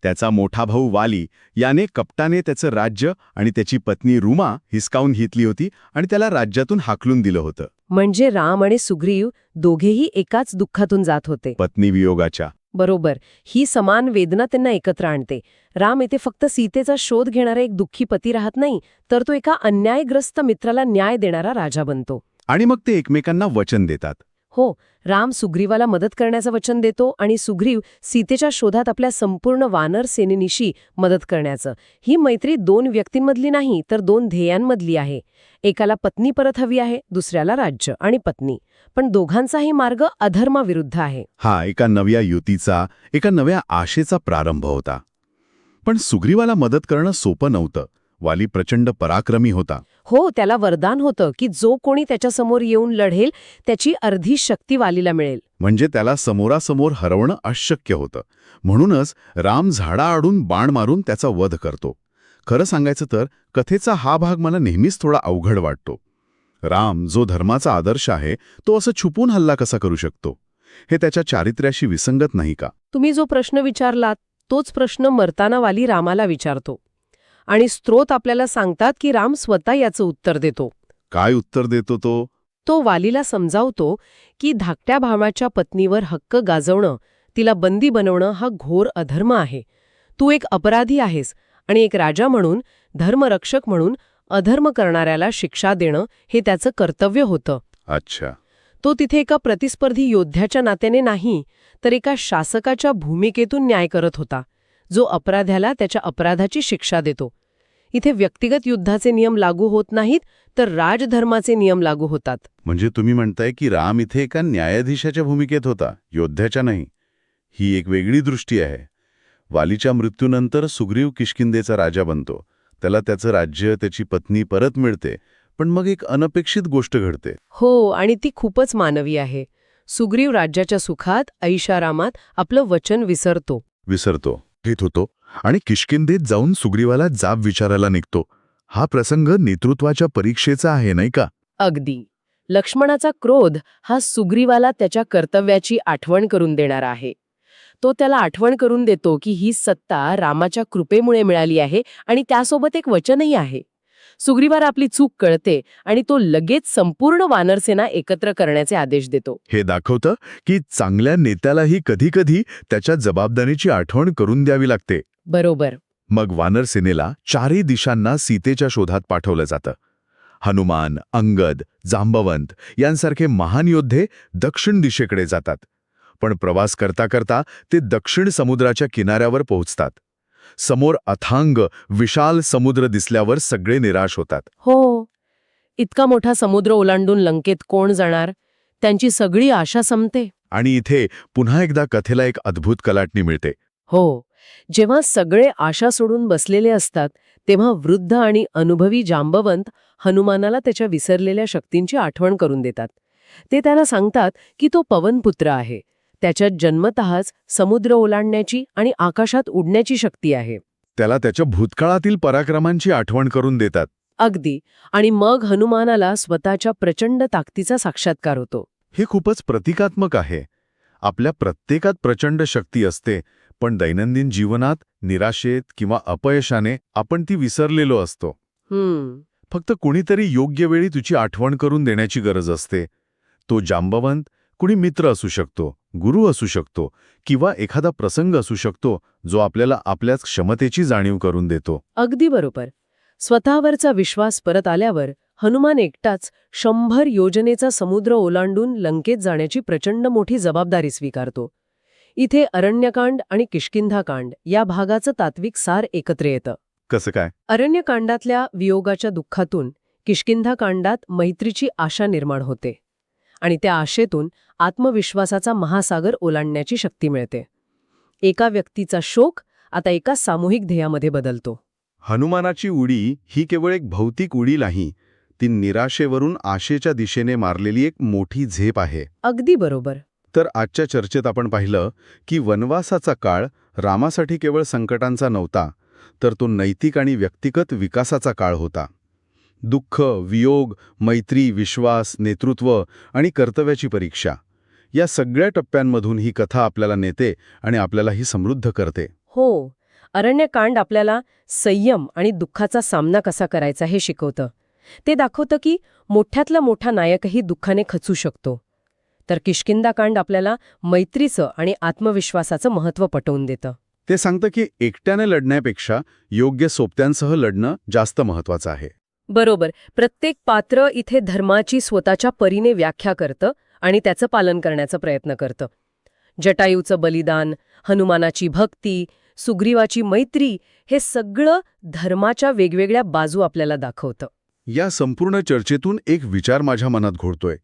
त्याचा मोठा भाऊ वाली याने कपटाने त्याचं राज्य आणि त्याची पत्नी रुमा हिसकावून घेतली होती आणि त्याला राज्यातून हाकलून दिलं होतं. म्हणजे राम आणि सुग्रीव दोघेही एकाच दुःखातून जात होते. पत्नी वियोगाच्या. बरोबर. ही समान वेदना त्यांना एकत्र आणते. राम येथे फक्त सीतेचा शोध घेणारा एक दुःखी पती राहत नाही, तर तो एका अन्यायग्रस्त मित्राला न्याय देणारा राजा बनतो. आणि मग ते एकमेकांना वचन देतात. हो, राम सुग्रीवाला मदत करण्याचं वचन देतो आणि सुग्रीव सीतेच्या शोधात आपल्या संपूर्ण वानर सेनेनिशी मदत करण्याचं. ही मैत्री दोन व्यक्तींमधली नाही तर दोन ध्येयांमधली आहे. एकाला पत्नी परत हवी आहे, दुसऱ्याला राज्य आणि पत्नी. पण दोघांचाही मार्ग अधर्माविरुद्ध आहे. हा एका नव्या युतीचा, एका नव्या आशेचा प्रारंभ होता. पण सुग्रीवाला मदत करणं सोपं नव्हतं. वाली प्रचंड पराक्रमी होता. हो, त्याला वरदान होतं की जो कोणी त्याच्यासमोर येऊन लढेल त्याची अर्धी शक्ती वालीला मिळेल. म्हणजे त्याला समोरासमोर हरवणं अशक्य होतं. म्हणूनच राम झाडाआडून बाण मारून त्याचा वध करतो. खरं सांगायचं तर कथेचा हा भाग मला नेहमीच थोडा अवघड वाटतो. राम जो धर्माचा आदर्श आहे तो असं छुपून हल्ला कसा करू शकतो? हे त्याच्या चारित्र्याशी विसंगत नाही का? तुम्ही जो प्रश्न विचारलात तोच प्रश्न मरताना वाली रामाला विचारतो. आणि स्त्रोत आपल्याला सांगतात की राम स्वतः याचं उत्तर देतो. काय उत्तर देतो तो? तो वालीला समजावतो की धाकट्या भावाच्या पत्नीवर हक्क गाजवणं, तिला बंदी बनवणं हा घोर अधर्म आहे. तू एक अपराधी आहेस आणि एक राजा म्हणून, धर्मरक्षक म्हणून अधर्म करणाऱ्याला शिक्षा देणं हे त्याचं कर्तव्य होतं. अच्छा. तो तिथे एका प्रतिस्पर्धी योद्ध्याच्या नात्याने नाही तर एका शासकाच्या भूमिकेतून न्याय करत होता, जो अपराध्याला त्याच्या अपराधाची शिक्षा देतो. इथे व्यक्तिगत युद्धाचे नियम लागू होत नाहीत तर राजधर्माचे नियम लागू होतात. म्हणजे तुम्ही म्हणताय की राम इथे एका न्यायाधीशाच्या भूमिकेत होता, योद्ध्याच्या नाही. ही एक वेगळी दृष्टी आहे. वालीच्या मृत्यूनंतर सुग्रीव किष्किंधेचा राजा बनतो. त्याला त्याचं राज्य, त्याची पत्नी परत मिळते. पण मग एक अनपेक्षित गोष्ट घडते. हो, आणि ती खूपच मानवी आहे. सुग्रीव राज्याच्या सुखात, ऐशारामात आपलं वचन विसरतो. घेत होतो आणि किष्किंधेत जाऊन सुग्रीवाला जाब विचारायला निघतो. हा प्रसंग नेतृत्वाच्या परीक्षेचा आहे, नाही का? अगदी. लक्ष्मणाचा क्रोध हा सुग्रीवाला त्याच्या कर्तव्याची आठवण करून देणारा आहे. तो त्याला आठवण करून देतो की ही सत्ता रामाच्या कृपेमुळे मिळाली आहे आणि त्यासोबत एक वचनही आहे. सुग्रीवाला आपली चूक कळते आणि तो लगेच संपूर्ण वानरसेना एकत्र करण्याचे आदेश देतो. हे दाखवतं की चांगल्या नेत्यालाही कधीकधी त्याच्या जबाबदारीची आठवण करून द्यावी लागते. बरोबर. मग वानरसेनेला चारही दिशांना सीतेच्या शोधात पाठवलं जातं. हनुमान, अंगद, जांबवंत यांसारखे महान योद्धे दक्षिण दिशेकडे जातात. पण प्रवास करता करता ते दक्षिण समुद्राच्या किनाऱ्यावर पोहोचतात. समोर अथांग, विशाल समुद्र दिसल्यावर सगळे निराश होतात. हो, इतका मोठा समुद्र ओलांडून लंकेत कोण जाणार? त्यांची सगळी आशा संपते. आणि इथे पुन्हा एकदा कथेला एक अद्भुत कलाटणी मिळते. हो, जेव्हा सगळे आशा सोडून बसलेले असतात तेव्हा वृद्ध आणि अनुभवी जांबवंत हनुमानाला त्याच्या विसरलेल्या शक्तींची आठवण करून देतात. ते त्याला सांगतात की तो पवनपुत्र आहे. त्याच्यात जन्मतःच समुद्र ओलांडण्याची आणि आकाशात उडण्याची शक्ती आहे. त्याला त्याच्या भूतकाळातील पराक्रमांची आठवण करून देतात. अगदी. आणि मग हनुमानाला स्वतःच्या प्रचंड ताकदीचा साक्षात्कार होतो. हे खूपच प्रतिकात्मक आहे. आपल्या प्रत्येकात प्रचंड शक्ती असते, पण दैनंदिन जीवनात निराशेत किंवा अपयशाने आपण ती विसरलेलो असतो. फक्त कुणीतरी योग्य वेळी तुझी आठवण करून देण्याची गरज असते. तो जांबवंत कुणी मित्र असू शकतो, गुरु असू शकतो किंवा एखादा प्रसंग असू शकतो जो आपल्याला आपल्याच क्षमतेची जाणीव करून देतो. अगदी बरोबर. स्वतःवरचा विश्वास परत आल्यावर हनुमान एकटाच 100 योजनेचा समुद्र ओलांडून लंकेत जाण्याची प्रचंड मोठी जबाबदारी स्वीकारतो. इथे अरण्यकांड आणि किष्किंधाकांड या भागाचं तात्विक सार एकत्र येतं. कसं काय? अरण्यकांडातल्या वियोगाच्या दुःखातून किष्किंधाकांडात मैत्रीची आशा निर्माण होते आणि त्या आशेतून आत्मविश्वासाचा महासागर ओलांडण्याची शक्ती मिळते. एका व्यक्तीचा शोक आता एका सामूहिक ध्येयामध्ये बदलतो. हनुमानाची उडी ही केवळ एक भौतिक उडी नाही, ती निराशेवरून आशेच्या दिशेने मारलेली एक मोठी झेप आहे. अगदी बरोबर. तर आजच्या चर्चेत आपण पाहिलं की वनवासाचा काळ रामासाठी केवळ संकटांचा नव्हता, तर तो नैतिक आणि व्यक्तिगत विकासाचा काळ होता. दुःख, वियोग, मैत्री, विश्वास, नेतृत्व आणि कर्तव्याची परीक्षा या सगळ्या टप्प्यांमधून ही कथा आपल्याला नेते आणि आपल्यालाही समृद्ध करते. हो, अरण्यकांड आपल्याला संयम आणि दुःखाचा सामना कसा करायचा हे शिकवतं. ते दाखवतं की मोठ्यातला मोठा नायकही दुःखाने खचू शकतो. तर किष्किंधाकांड आपल्याला मैत्रीचं आणि आत्मविश्वासाचं महत्त्व पटवून देतं. ते सांगतं की एकट्याने लढण्यापेक्षा योग्य सोबत्यांसह लढणं जास्त महत्त्वाचं आहे. बरोबर. प्रत्येक पात्र इथे धर्माची स्वतःच्या परीने व्याख्या करतं आणि त्याचं पालन करण्याचा प्रयत्न करतं. जटायूचं बलिदान, हनुमानाची भक्ती, सुग्रीवाची मैत्री हे सगळं धर्माच्या वेगवेगळ्या बाजू आपल्याला दाखवतं. या संपूर्ण चर्चेतून एक विचार माझ्या मनात घोळतोय.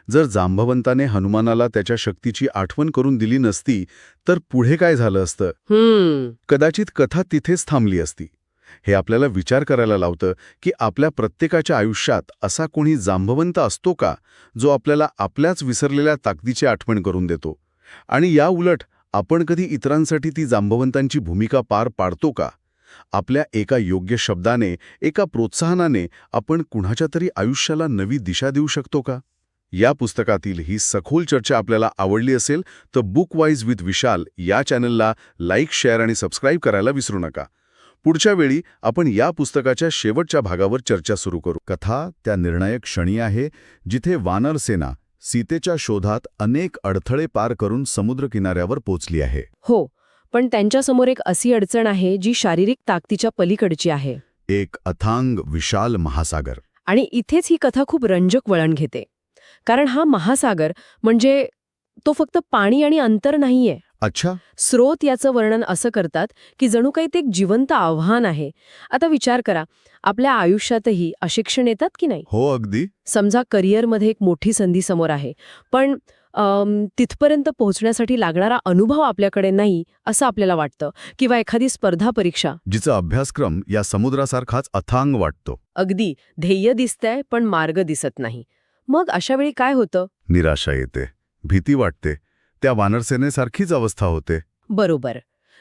जर जांबवंताने हनुमानाला त्याच्या शक्तीची आठवण करून दिली नसती तर पुढे काय झालं असतं? कदाचित कथा तिथेच थांबली असती. हे आपल्याला विचार करायला लावतं की आपल्या प्रत्येकाच्या आयुष्यात असा कोणी जांबवंत असतो का, जो आपल्याला आपल्याच विसरलेल्या ताकदीची आठवण करून देतो? आणि या उलट आपण कधी इतरांसाठी ती जांबवंतांची भूमिका पार पाडतो का? आपल्या एका योग्य शब्दाने, एका प्रोत्साहनाने आपण कुणाच्या तरी आयुष्याला नवी दिशा देऊ शकतो का? या पुस्तकातील ही सखोल चर्चा आपल्याला आवडली असेल तर बुकवाईज विथ विशाल या चॅनलला लाईक, शेअर आणि सबस्क्राईब करायला विसरू नका. पुढच्या वेळी आपण या पुस्तकाच्या शेवटच्या भागावर चर्चा सुरू करू. कथा त्या निर्णायक क्षणी आहे जिथे वानर सेना सीतेच्या शोधात अनेक अडथळे पार करून समुद्रकिनाऱ्यावर पोचली आहे. हो, पण त्यांच्यासमोर एक अशी अडचण आहे जी शारीरिक ताकदीच्या पलीकडची आहे. एक अथांग विशाल महासागर. आणि इथेच ही कथा खूप रंजक वळण घेते. कारण हा महासागर म्हणजे तो फक्त पाणी आणि अंतर नाहीये. अच्छा. स्रोत याचं वर्णन असं करतात की जणू काही ते एक जिवंत आव्हान आहे. आता विचार करा, आपल्या आयुष्यातही असे क्षण येतात की नाही? हो, अगदी. समजा करिअरमध्ये एक मोठी संधी समोर आहे, पण तिथपर्यंत पोहोचण्यासाठी लागणारा अनुभव आपल्याकडे नाही असं आपल्याला वाटतं, किंवा एखादी स्पर्धा परीक्षा जिचा अभ्यासक्रम या समुद्रासारखाच अथांग वाटतो. अगदी ध्येय दिसतंय पण मार्ग दिसत नाही. मग अशा वेळी काय होतं? निराशा येते, भीती वाटते. त्या वानरसेनेसारखीच अवस्था होते. बरोबर.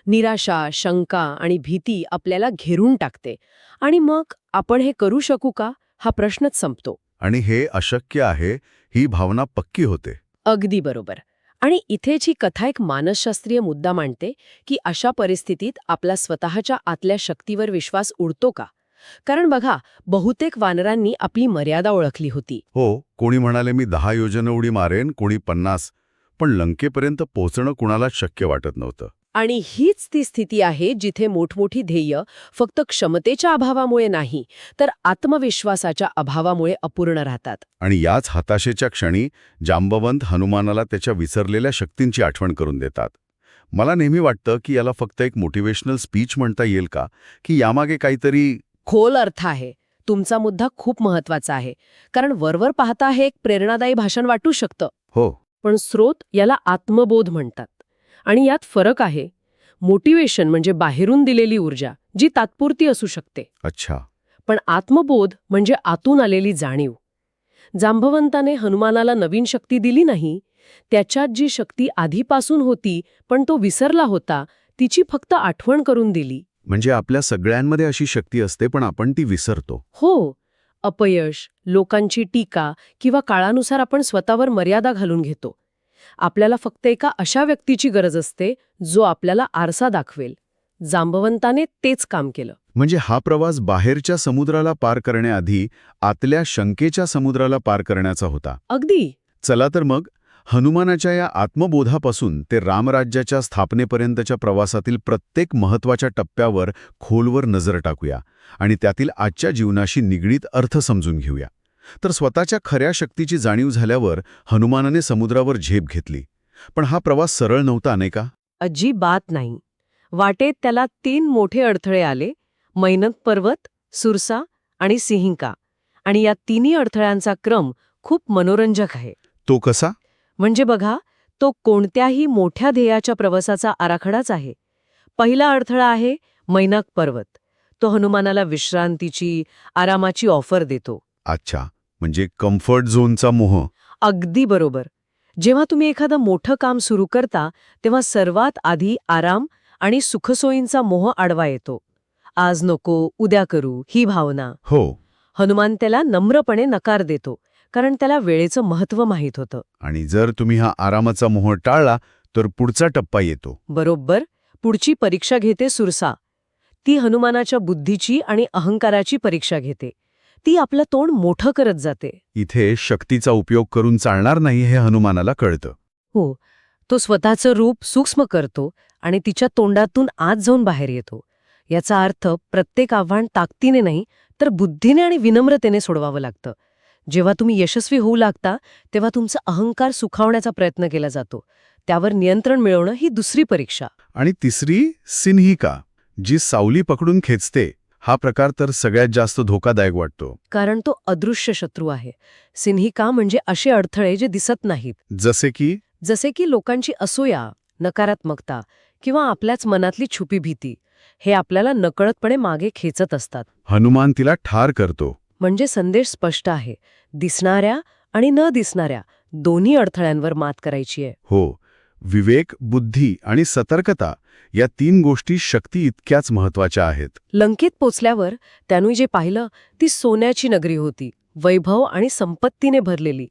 निराशा, शंका आणि भीती आपल्याला घेरून टाकते. आणि मग आपण हे करू शकू का हा प्रश्नच संपतो. आणि हे अशक्य आहे ही भावना पक्की होते. अगदी बरोबर. आणि इथेच ही कथा एक मानसशास्त्रीय मुद्दा मांडते की अशा परिस्थितीत आपला स्वतःच्या आतल्या शक्तीवर विश्वास उडतो का? कारण बघा, बहुतेक वानरांनी आपली मर्यादा ओळखली होती. हो, कोणी म्हणाले मी 10 योजनं उडी मारेन, कोणी 50. पण लंकेपर्यंत पोहोचणं कुणालाच शक्य वाटत नव्हतं. आणि हीच ती स्थिती आहे जिथे मोठमोठी ध्येय फक्त क्षमतेच्या अभावामुळे नाही, तर आत्मविश्वासाच्या अभावामुळे अपूर्ण राहतात. आणि याच हताशेच्या क्षणी जांबवंत हनुमानाला त्याच्या विसरलेल्या शक्तींची आठवण करून देतात. मला नेहमी वाटतं की याला फक्त एक मोटिवेशनल स्पीच म्हणता येईल का, की यामागे काहीतरी खोल अर्थ आहे. तुमचा मुद्दा खूप महत्वाचा आहे. कारण वरवर पाहता हे एक प्रेरणादायी भाषण वाटू शकतं. हो, पण स्रोत याला आत्मबोध म्हणतात. आणि यात फरक आहे. मोटिवेशन म्हणजे बाहेरून दिलेली ऊर्जा, जी तात्पुरती असू शकते. अच्छा. पण आत्मबोध म्हणजे आतून आलेली जाणीव. जांबवंताने हनुमानाला नवीन शक्ती दिली नाही, त्याच्यात जी शक्ती आधीपासून होती पण तो विसरला होता, तिची फक्त आठवण करून दिली. म्हणजे आपल्या सगळ्यांमध्ये अशी शक्ती असते पण आपण ती विसरतो. हो, अपयश, लोकांची टीका किंवा काळानुसार आपण स्वतःवर मर्यादा घालून घेतो. आपल्याला फक्त एका अशा व्यक्तीची गरज असते जो आपल्याला आरसा दाखवेल. जांबवंताने तेच काम केलं. म्हणजे हा प्रवास बाहेरच्या समुद्राला पार करण्याआधी आतल्या शंकेच्या समुद्राला पार करण्याचा होता. अगदी. चला तर मग हनुमानाच्या या आत्मबोधापासून ते रामराज्याच्या स्थापनेपर्यंतच्या प्रवासातील प्रत्येक महत्त्वाच्या टप्प्यावर खोलवर नजर टाकूया आणि त्यातील आजच्या जीवनाशी निगडीत अर्थ समजून घेऊया. तर स्वतःच्या खऱ्या शक्तीची जाणीव झाल्यावर हनुमानाने समुद्रावर झेप घेतली. पण हा प्रवास सरळ नव्हता, नाही का? अजिबात नाही. वाटेत त्याला 3 मोठे अडथळे आले: मैनक पर्वत, सुरसा आणि सिंहिका. आणि या तिन्ही अडथळ्यांचा क्रम खूप मनोरंजक आहे. तो कसा? म्हणजे बघा, तो कोणत्याही मोठ्या ध्येयाच्या प्रवासाचा आराखडाच आहे. पहिला अडथळा आहे मैनक पर्वत. तो हनुमानाला विश्रांतीची, आरामाची ऑफर देतो. अच्छा, म्हणजे कम्फर्ट झोनचा मोह. अगदी बरोबर. जेव्हा तुम्ही एखादं मोठं काम सुरू करता तेव्हा सर्वात आधी आराम आणि सुखसोयींचा मोह आडवा येतो. आज नको, उद्या करू, ही भावना. हो. हनुमान त्याला नम्रपणे नकार देतो, कारण त्याला वेळेचं महत्त्व माहीत होतं. आणि जर तुम्ही हा आरामाचा मोह टाळला तर पुढचा टप्पा येतो. बरोबर. पुढची परीक्षा घेते सुरसा. ती हनुमानाच्या बुद्धीची आणि अहंकाराची परीक्षा घेते. ती आपलं तोंड मोठं करत जाते. इथे शक्तीचा उपयोग करून चालणार नाही हे हनुमानाला कळतं. हो, तो स्वतःचं रूप सूक्ष्म करतो आणि तिच्या तोंडातून आत जाऊन बाहेर येतो. याचा अर्थ प्रत्येक आव्हान ताकदीने नाही तर बुद्धीने आणि विनम्रतेने सोडवावं लागतं. जेव्हा तुम्ही यशस्वी होऊ लागता तेव्हा तुमचा अहंकार सुखावण्याचा प्रयत्न केला जातो. त्यावर नियंत्रण मिळवणं ही दुसरी परीक्षा. आणि तिसरी सिंहिका, जी सावली पकडून खेचते. हा प्रकार तर सगळ्यात जास्त धोकादायक वाटतो. कारण तो अदृश्य शत्रू आहे. सिंहिका म्हणजे असे अडथळे जे दिसत नाहीत. जसे की लोकांची असूया, नकारात्मकता किंवा आपल्याच मनातली छुपी भीती. हे आपल्याला नकळतपणे मागे खेचत असतात. हनुमान तिला ठार करतो. म्हणजे संदेश स्पष्ट आहे. दिसणाऱ्या आणि न दिसणाऱ्या दोन्ही अडथळ्यांवर मात करायची आहे. हो, विवेक, बुद्धी आणि सतर्कता या 3 गोष्टी शक्ती इतक्याच महत्वाच्या आहेत. लंकेत पोचल्यावर त्यानं जे पाहिलं ती सोन्याची नगरी होती, वैभव आणि संपत्तीने भरलेली.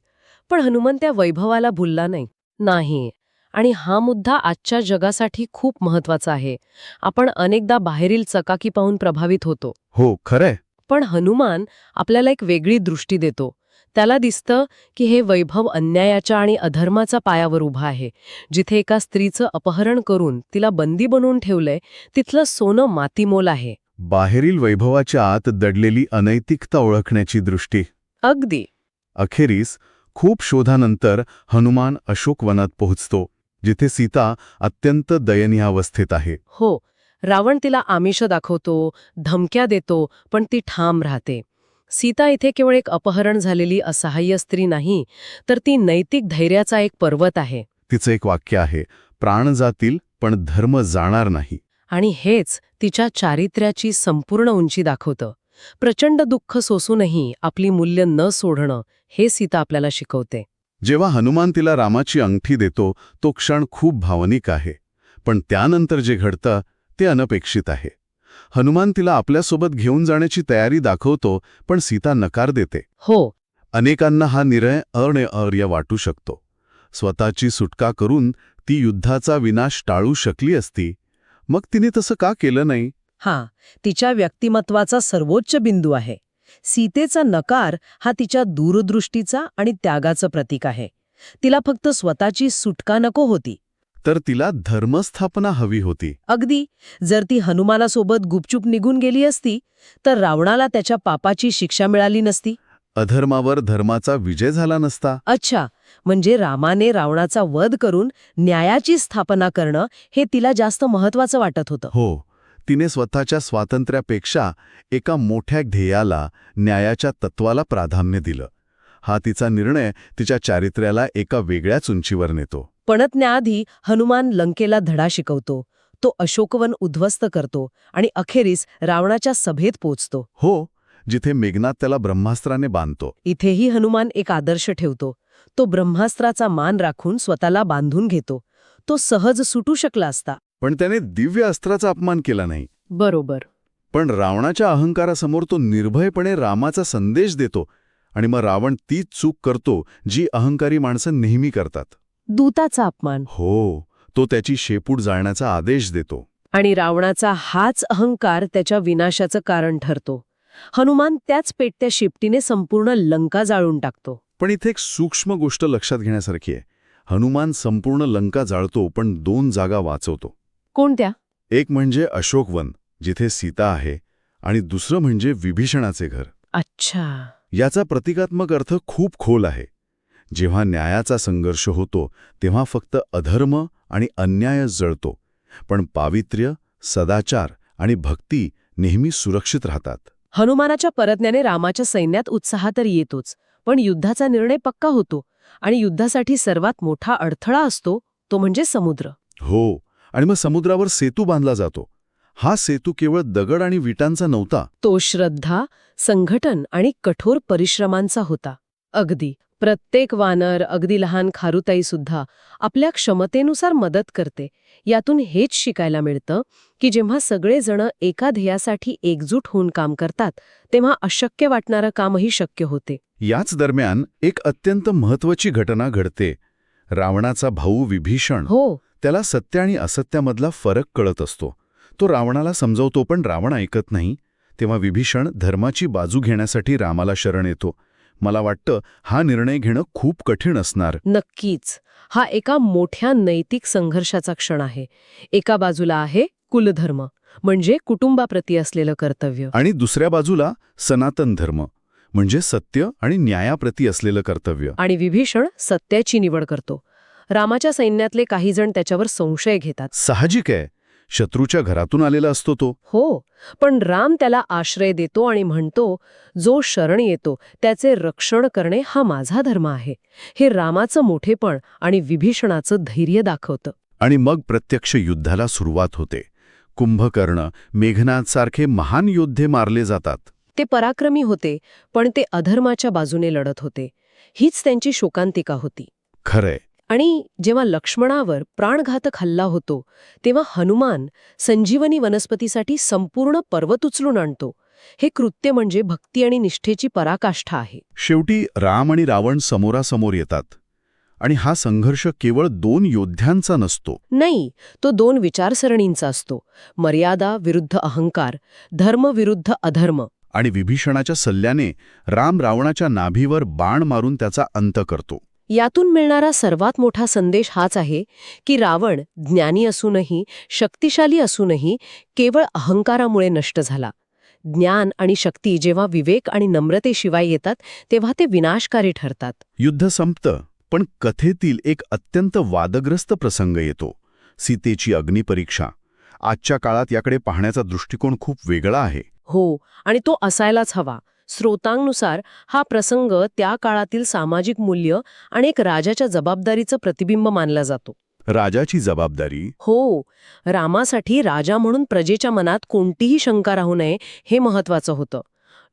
पण हनुमान त्या वैभवाला भुलला नाही. आणि हा मुद्दा आजच्या जगासाठी खूप महत्वाचा आहे. आपण अनेकदा बाहेरील चकाकी पाहून प्रभावित होतो. हो, खरंय. पण हनुमान आपल्याला एक वेगळी दृष्टी देतो. त्याला दिसतं की हे वैभव अन्यायाच्या आणि अधर्माचा पायावर उभा आहे. जिथे एका स्त्रीचं अपहरण करून तिला बंदी बनवून ठेवलंय, तिथलं सोनं मातीमोल आहे. बाहेरील वैभवाच्या आत दडलेली अनैतिकता ओळखण्याची दृष्टी. अगदी. अखेरीस खूप शोधानंतर हनुमान अशोकवनात पोहोचतो, जिथे सीता अत्यंत दयनीय अवस्थेत आहे. हो, रावण तिला आमिष दाखवतो, धमक्या देतो, पण ती ठाम राहते. सीता इथे केवळ एक अपहरण झालेली असहाय्य स्त्री नाही, तर ती नैतिक धैर्याचा एक पर्वत आहे. तिचं एक वाक्य आहे, प्राण जातील पण धर्म जाणार नाही. आणि हेच तिच्या चारित्र्याची संपूर्ण उंची दाखवतं. प्रचंड दुःख सोसूनही आपली मूल्य न सोडणं हे सीता आपल्याला शिकवते. जेव्हा हनुमान तिला रामाची अंगठी देतो तो क्षण खूप भावनिक आहे. पण त्यानंतर जे घडतं ते अनपेक्षित आहे. हनुमान तिला आपल्यासोबत घेऊन जाण्याची तयारी दाखवतो, पण सीता नकार देते. हो. अनेकांना हा निर्णय अनर्य वाटू शकतो. स्वतःची सुटका करून ती युद्धाचा विनाश टाळू शकली असती. मग तिने तसं का केलं नाही? हां, तिच्या व्यक्तिमत्वाचा सर्वोच्च बिंदू आहे. सीतेचा नकार हा तिच्या दूरदृष्टीचा आणि त्यागाचं प्रतीक आहे. तिला फक्त स्वतःची सुटका नको होती, तर तिला धर्मस्थापना हवी होती. अगदी. जर ती हनुमानासोबत गुपचूप निघून गेली असती तर रावणाला त्याच्या पापाची शिक्षा मिळाली नसती. अधर्मावर धर्माचा विजय झाला नसता. अच्छा, म्हणजे रामाने रावणाचा वध करून न्यायाची स्थापना करणं हे तिला जास्त महत्वाचं वाटत होतं. हो, तिने स्वतःच्या स्वातंत्र्यापेक्षा एका मोठ्या ध्येयाला, न्यायाच्या तत्वाला प्राधान्य दिलं. हा तिचा निर्णय तिच्या चारित्र्याला एका वेगळ्याच उंचीवर नेतो. पणतण्याआधी हनुमान लंकेला धडा शिकवतो. तो अशोकवन उद्ध्वस्त करतो आणि अखेरीस रावणाच्या सभेत पोचतो. हो, जिथे मेघनाथ त्याला ब्रह्मास्त्राने बांधतो. इथेही हनुमान एक आदर्श ठेवतो. तो ब्रह्मास्त्राचा मान राखून स्वतःला बांधून घेतो. तो सहज सुटू शकला असता. पण त्याने दिव्य अस्त्राचा अपमान केला नाही. बरोबर. पण रावणाच्या अहंकारासमोर तो निर्भयपणे रामाचा संदेश देतो आणि मग रावण तीच चूक करतो जी अहंकारी माणसं नेहमी करतात. दूताचा अपमान. हो, तो त्याची शेपूट जाळण्याचा आदेश देतो. आणि रावणाचा हाच अहंकार त्याच्या विनाशाचं कारण ठरतो. हनुमान त्याच पेटत्या शेपटीने संपूर्ण लंका जाळून टाकतो. पण इथे एक सूक्ष्म गोष्ट लक्षात घेण्यासारखी आहे. हनुमान संपूर्ण लंका जाळतो, पण 2 जागा वाचवतो. कोणत्या? एक म्हणजे अशोकवन, जिथे सीता आहे, आणि दुसरं म्हणजे विभीषणाचे घर. अच्छा. याचा प्रतिकात्मक अर्थ खूप खोल आहे. जेव्हा न्यायाचा संघर्ष होतो तेव्हा फक्त अधर्म आणि अन्यायच जळतो, पण पावित्र्य, सदाचार आणि भक्ती नेहमी सुरक्षित राहतात. हनुमानाच्या परतण्याने रामाच्या सैन्यात उत्साह तर येतोच, पण युद्धाचा निर्णय पक्का होतो आणि युद्धासाठी सर्वात मोठा अडथळा असतो तो म्हणजे समुद्र. हो, आणि मग समुद्रावर सेतू बांधला जातो. हा सेतू केवळ दगड आणि विटांचा नव्हता. तो श्रद्धा, संघटन आणि कठोर परिश्रमांचा होता. अगदी प्रत्येक वानर, अगदी लहान खारुताई सुद्धा आपल्या क्षमतेनुसार मदत करते. यातून हेच शिकायला मिळतं की जेव्हा सगळेजण एका ध्येयासाठी एकजूट होऊन काम करतात तेव्हा अशक्य वाटणारं कामही शक्य होते. याच दरम्यान एक अत्यंत महत्त्वाची घटना घडते. रावणाचा भाऊ विभीषण, हो, त्याला सत्य आणि असत्यामधला फरक कळत असतो. तो रावणाला समजवतो, पण रावण ऐकत नाही. तेव्हा विभीषण धर्माची बाजू घेण्यासाठी रामाला शरण येतो. मला वाटतं हा निर्णय घेणं खूप कठीण असणार. नक्कीच. हा एका मोठ्या नैतिक संघर्षाचा क्षण आहे. एका बाजूला आहे कुलधर्म, म्हणजे कुटुंबाप्रती असलेलं कर्तव्य, आणि दुसऱ्या बाजूला सनातन धर्म, म्हणजे सत्य आणि न्यायाप्रती असलेलं कर्तव्य. आणि विभीषण सत्याची निवड करतो. रामाच्या सैन्यातले काही जण त्याच्यावर संशय घेतात. साहजिक आहे, शत्रूच्या घरातून आलेला असतो तो. हो, पण राम त्याला आश्रय देतो आणि म्हणतो, जो शरण येतो त्याचे रक्षण करणे हा माझा धर्म आहे. हे रामाचं मोठेपण आणि विभीषणाचं धैर्य दाखवतं. आणि मग प्रत्यक्ष युद्धाला सुरुवात होते. कुंभकर्ण, मेघनाद सारखे महान योद्धे मारले जातात. ते पराक्रमी होते, पण ते अधर्माच्या बाजूने लढत होते. हीच त्यांची शोकांतिका होती. खरंय. आणि जेव्हा लक्ष्मणावर प्राणघातक हल्ला होतो तेव्हा हनुमान संजीवनी वनस्पतीसाठी संपूर्ण पर्वत उचलून आणतो. हे कृत्य म्हणजे भक्ती आणि निष्ठेची पराकाष्ठा आहे. शेवटी राम आणि रावण समोरासमोर येतात. आणि हा संघर्ष केवळ 2 योद्ध्यांचा नसतो. नाही, तो 2 विचारसरणींचा असतो. मर्यादा विरुद्ध अहंकार, धर्म विरुद्ध अधर्म. आणि विभीषणाच्या सल्ल्याने राम रावणाच्या नाभीवर बाण मारून त्याचा अंत करतो. यातून मिळणारा सर्वात मोठा संदेश हाच आहे की रावण ज्ञानी असूनही, शक्तिशाली असूनही केवळ अहंकारामुळे नष्ट झाला. ज्ञान आणि शक्ती जेव्हा विवेक आणि नम्रतेशिवाय येतात तेव्हा ते विनाशकारी ठरतात. युद्ध संपतं, पण कथेतील एक अत्यंत वादग्रस्त प्रसंग येतो. सीतेची अग्निपरीक्षा. आजच्या काळात याकडे पाहण्याचा दृष्टिकोन खूप वेगळा आहे. हो, आणि तो असायलाच हवा. स्रोतांनुसार हा प्रसंग त्या काळातील सामाजिक मूल्य आणि एक राजाच्या जबाबदारीचं प्रतिबिंब मानला जातो. राजाची जबाबदारी? हो, रामासाठी राजा म्हणून प्रजेच्या मनात कोणतीही शंका राहू नये हे महत्वाचं होतं.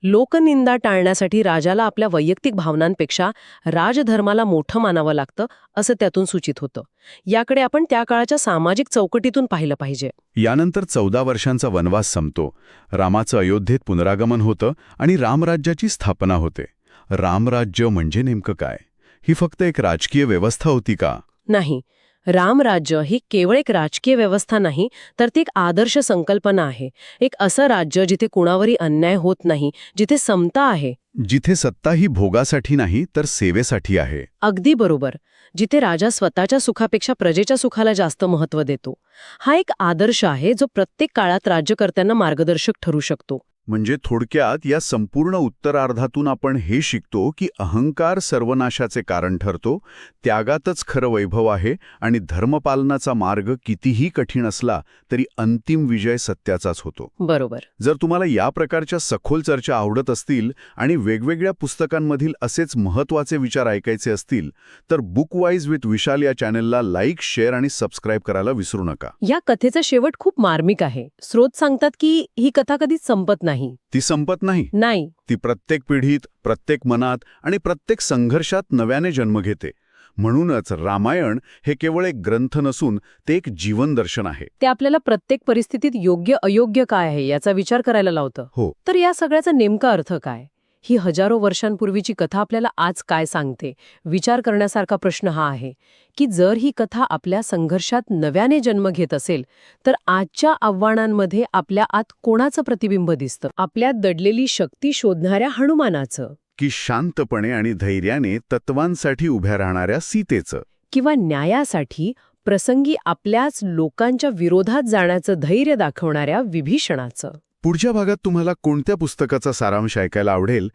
लोकनिंदा टाळण्यासाठी राजाला आपल्या वैयक्तिक भावनांपेक्षा राजधर्माला मोठं मानावं लागतं असं त्यातून सूचित होतं. याकडे आपण त्या काळाच्या सामाजिक चौकटीतून पाहिलं पाहिजे. यानंतर 14 वर्षांचा वनवास संपतो. रामाचं अयोध्येत पुनरागमन होतं आणि रामराज्याची स्थापना होते. रामराज्य म्हणजे नेमकं काय? ही फक्त एक राजकीय व्यवस्था होती का? नाही, रामराज्य ही केवळ एक राजकीय व्यवस्था नाही, तर ती एक आदर्श संकल्पना आहे. एक असं राज्य जिथे कुणावरही अन्याय होत नाही, जिथे समता आहे, जिथे सत्ता ही भोगासाठी नाही तर सेवेसाठी आहे. अगदी बरोबर, जिथे राजा स्वतःच्या सुखापेक्षा प्रजेच्या सुखाला जास्त महत्त्व देतो. हा एक आदर्श आहे जो प्रत्येक काळात राज्यकर्त्यांना मार्गदर्शक ठरू शकतो. म्हणजे थोडक्यात या संपूर्ण उत्तरार्धातून आपण हे शिकतो की अहंकार सर्वनाशाचे कारण ठरतो, त्यागातच खरं वैभव आहे आणि धर्मपालनाचा मार्ग कितीही कठीण असला तरी अंतिम विजय सत्याचाच होतो. बरोबर. जर तुम्हाला या प्रकारच्या सखोल चर्चा आवडत असतील आणि वेगवेगळ्या पुस्तकांमधील असेच महत्त्वाचे विचार ऐकायचे असतील तर बुकवाईज विथ विशाल या चॅनलला लाईक, शेअर आणि सबस्क्राईब करायला विसरू नका. या कथेचा शेवट खूप मार्मिक आहे. स्रोत सांगतात की ही कथा कधीच संपत नाही. नाही. ती संपत नाही. नाही. ती प्रत्येक पिढीत, प्रत्येक मनात आणि प्रत्येक संघर्षात नव्याने जन्म घेते. म्हणूनच रामायण हे केवळ एक ग्रंथ नसून ते एक जीवनदर्शन आहे. ते आपल्याला प्रत्येक परिस्थितीत योग्य अयोग्य काय आहे याचा विचार करायला लावतं. हो. तर या सगळ्याचा नेमका अर्थ काय? ही हजारो वर्षांपूर्वीची कथा आपल्याला आज काय सांगते? विचार करण्यासारखा प्रश्न हा आहे की जर ही कथा आपल्या संघर्षात नव्याने जन्म घेत असेल तर आजच्या आव्हानांमध्ये आपल्या आत कोणाचं प्रतिबिंब दिसतं? आपल्यात दडलेली शक्ती शोधणाऱ्या हनुमानाचं, की शांतपणे आणि धैर्याने तत्वांसाठी उभ्या राहणाऱ्या सीतेचं, किंवा न्यायासाठी प्रसंगी आपल्याच लोकांच्या विरोधात जाण्याचं धैर्य दाखवणाऱ्या विभीषणाचं? पुढच्या भागात तुम्हाला कोणत्या पुस्तकाचा सारांश ऐकायला आवडेल?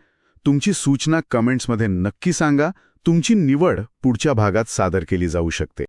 तुमची सूचना कमेंट्समध्ये नक्की सांगा. तुमची निवड पुढच्या भागात सादर केली जाऊ शकते.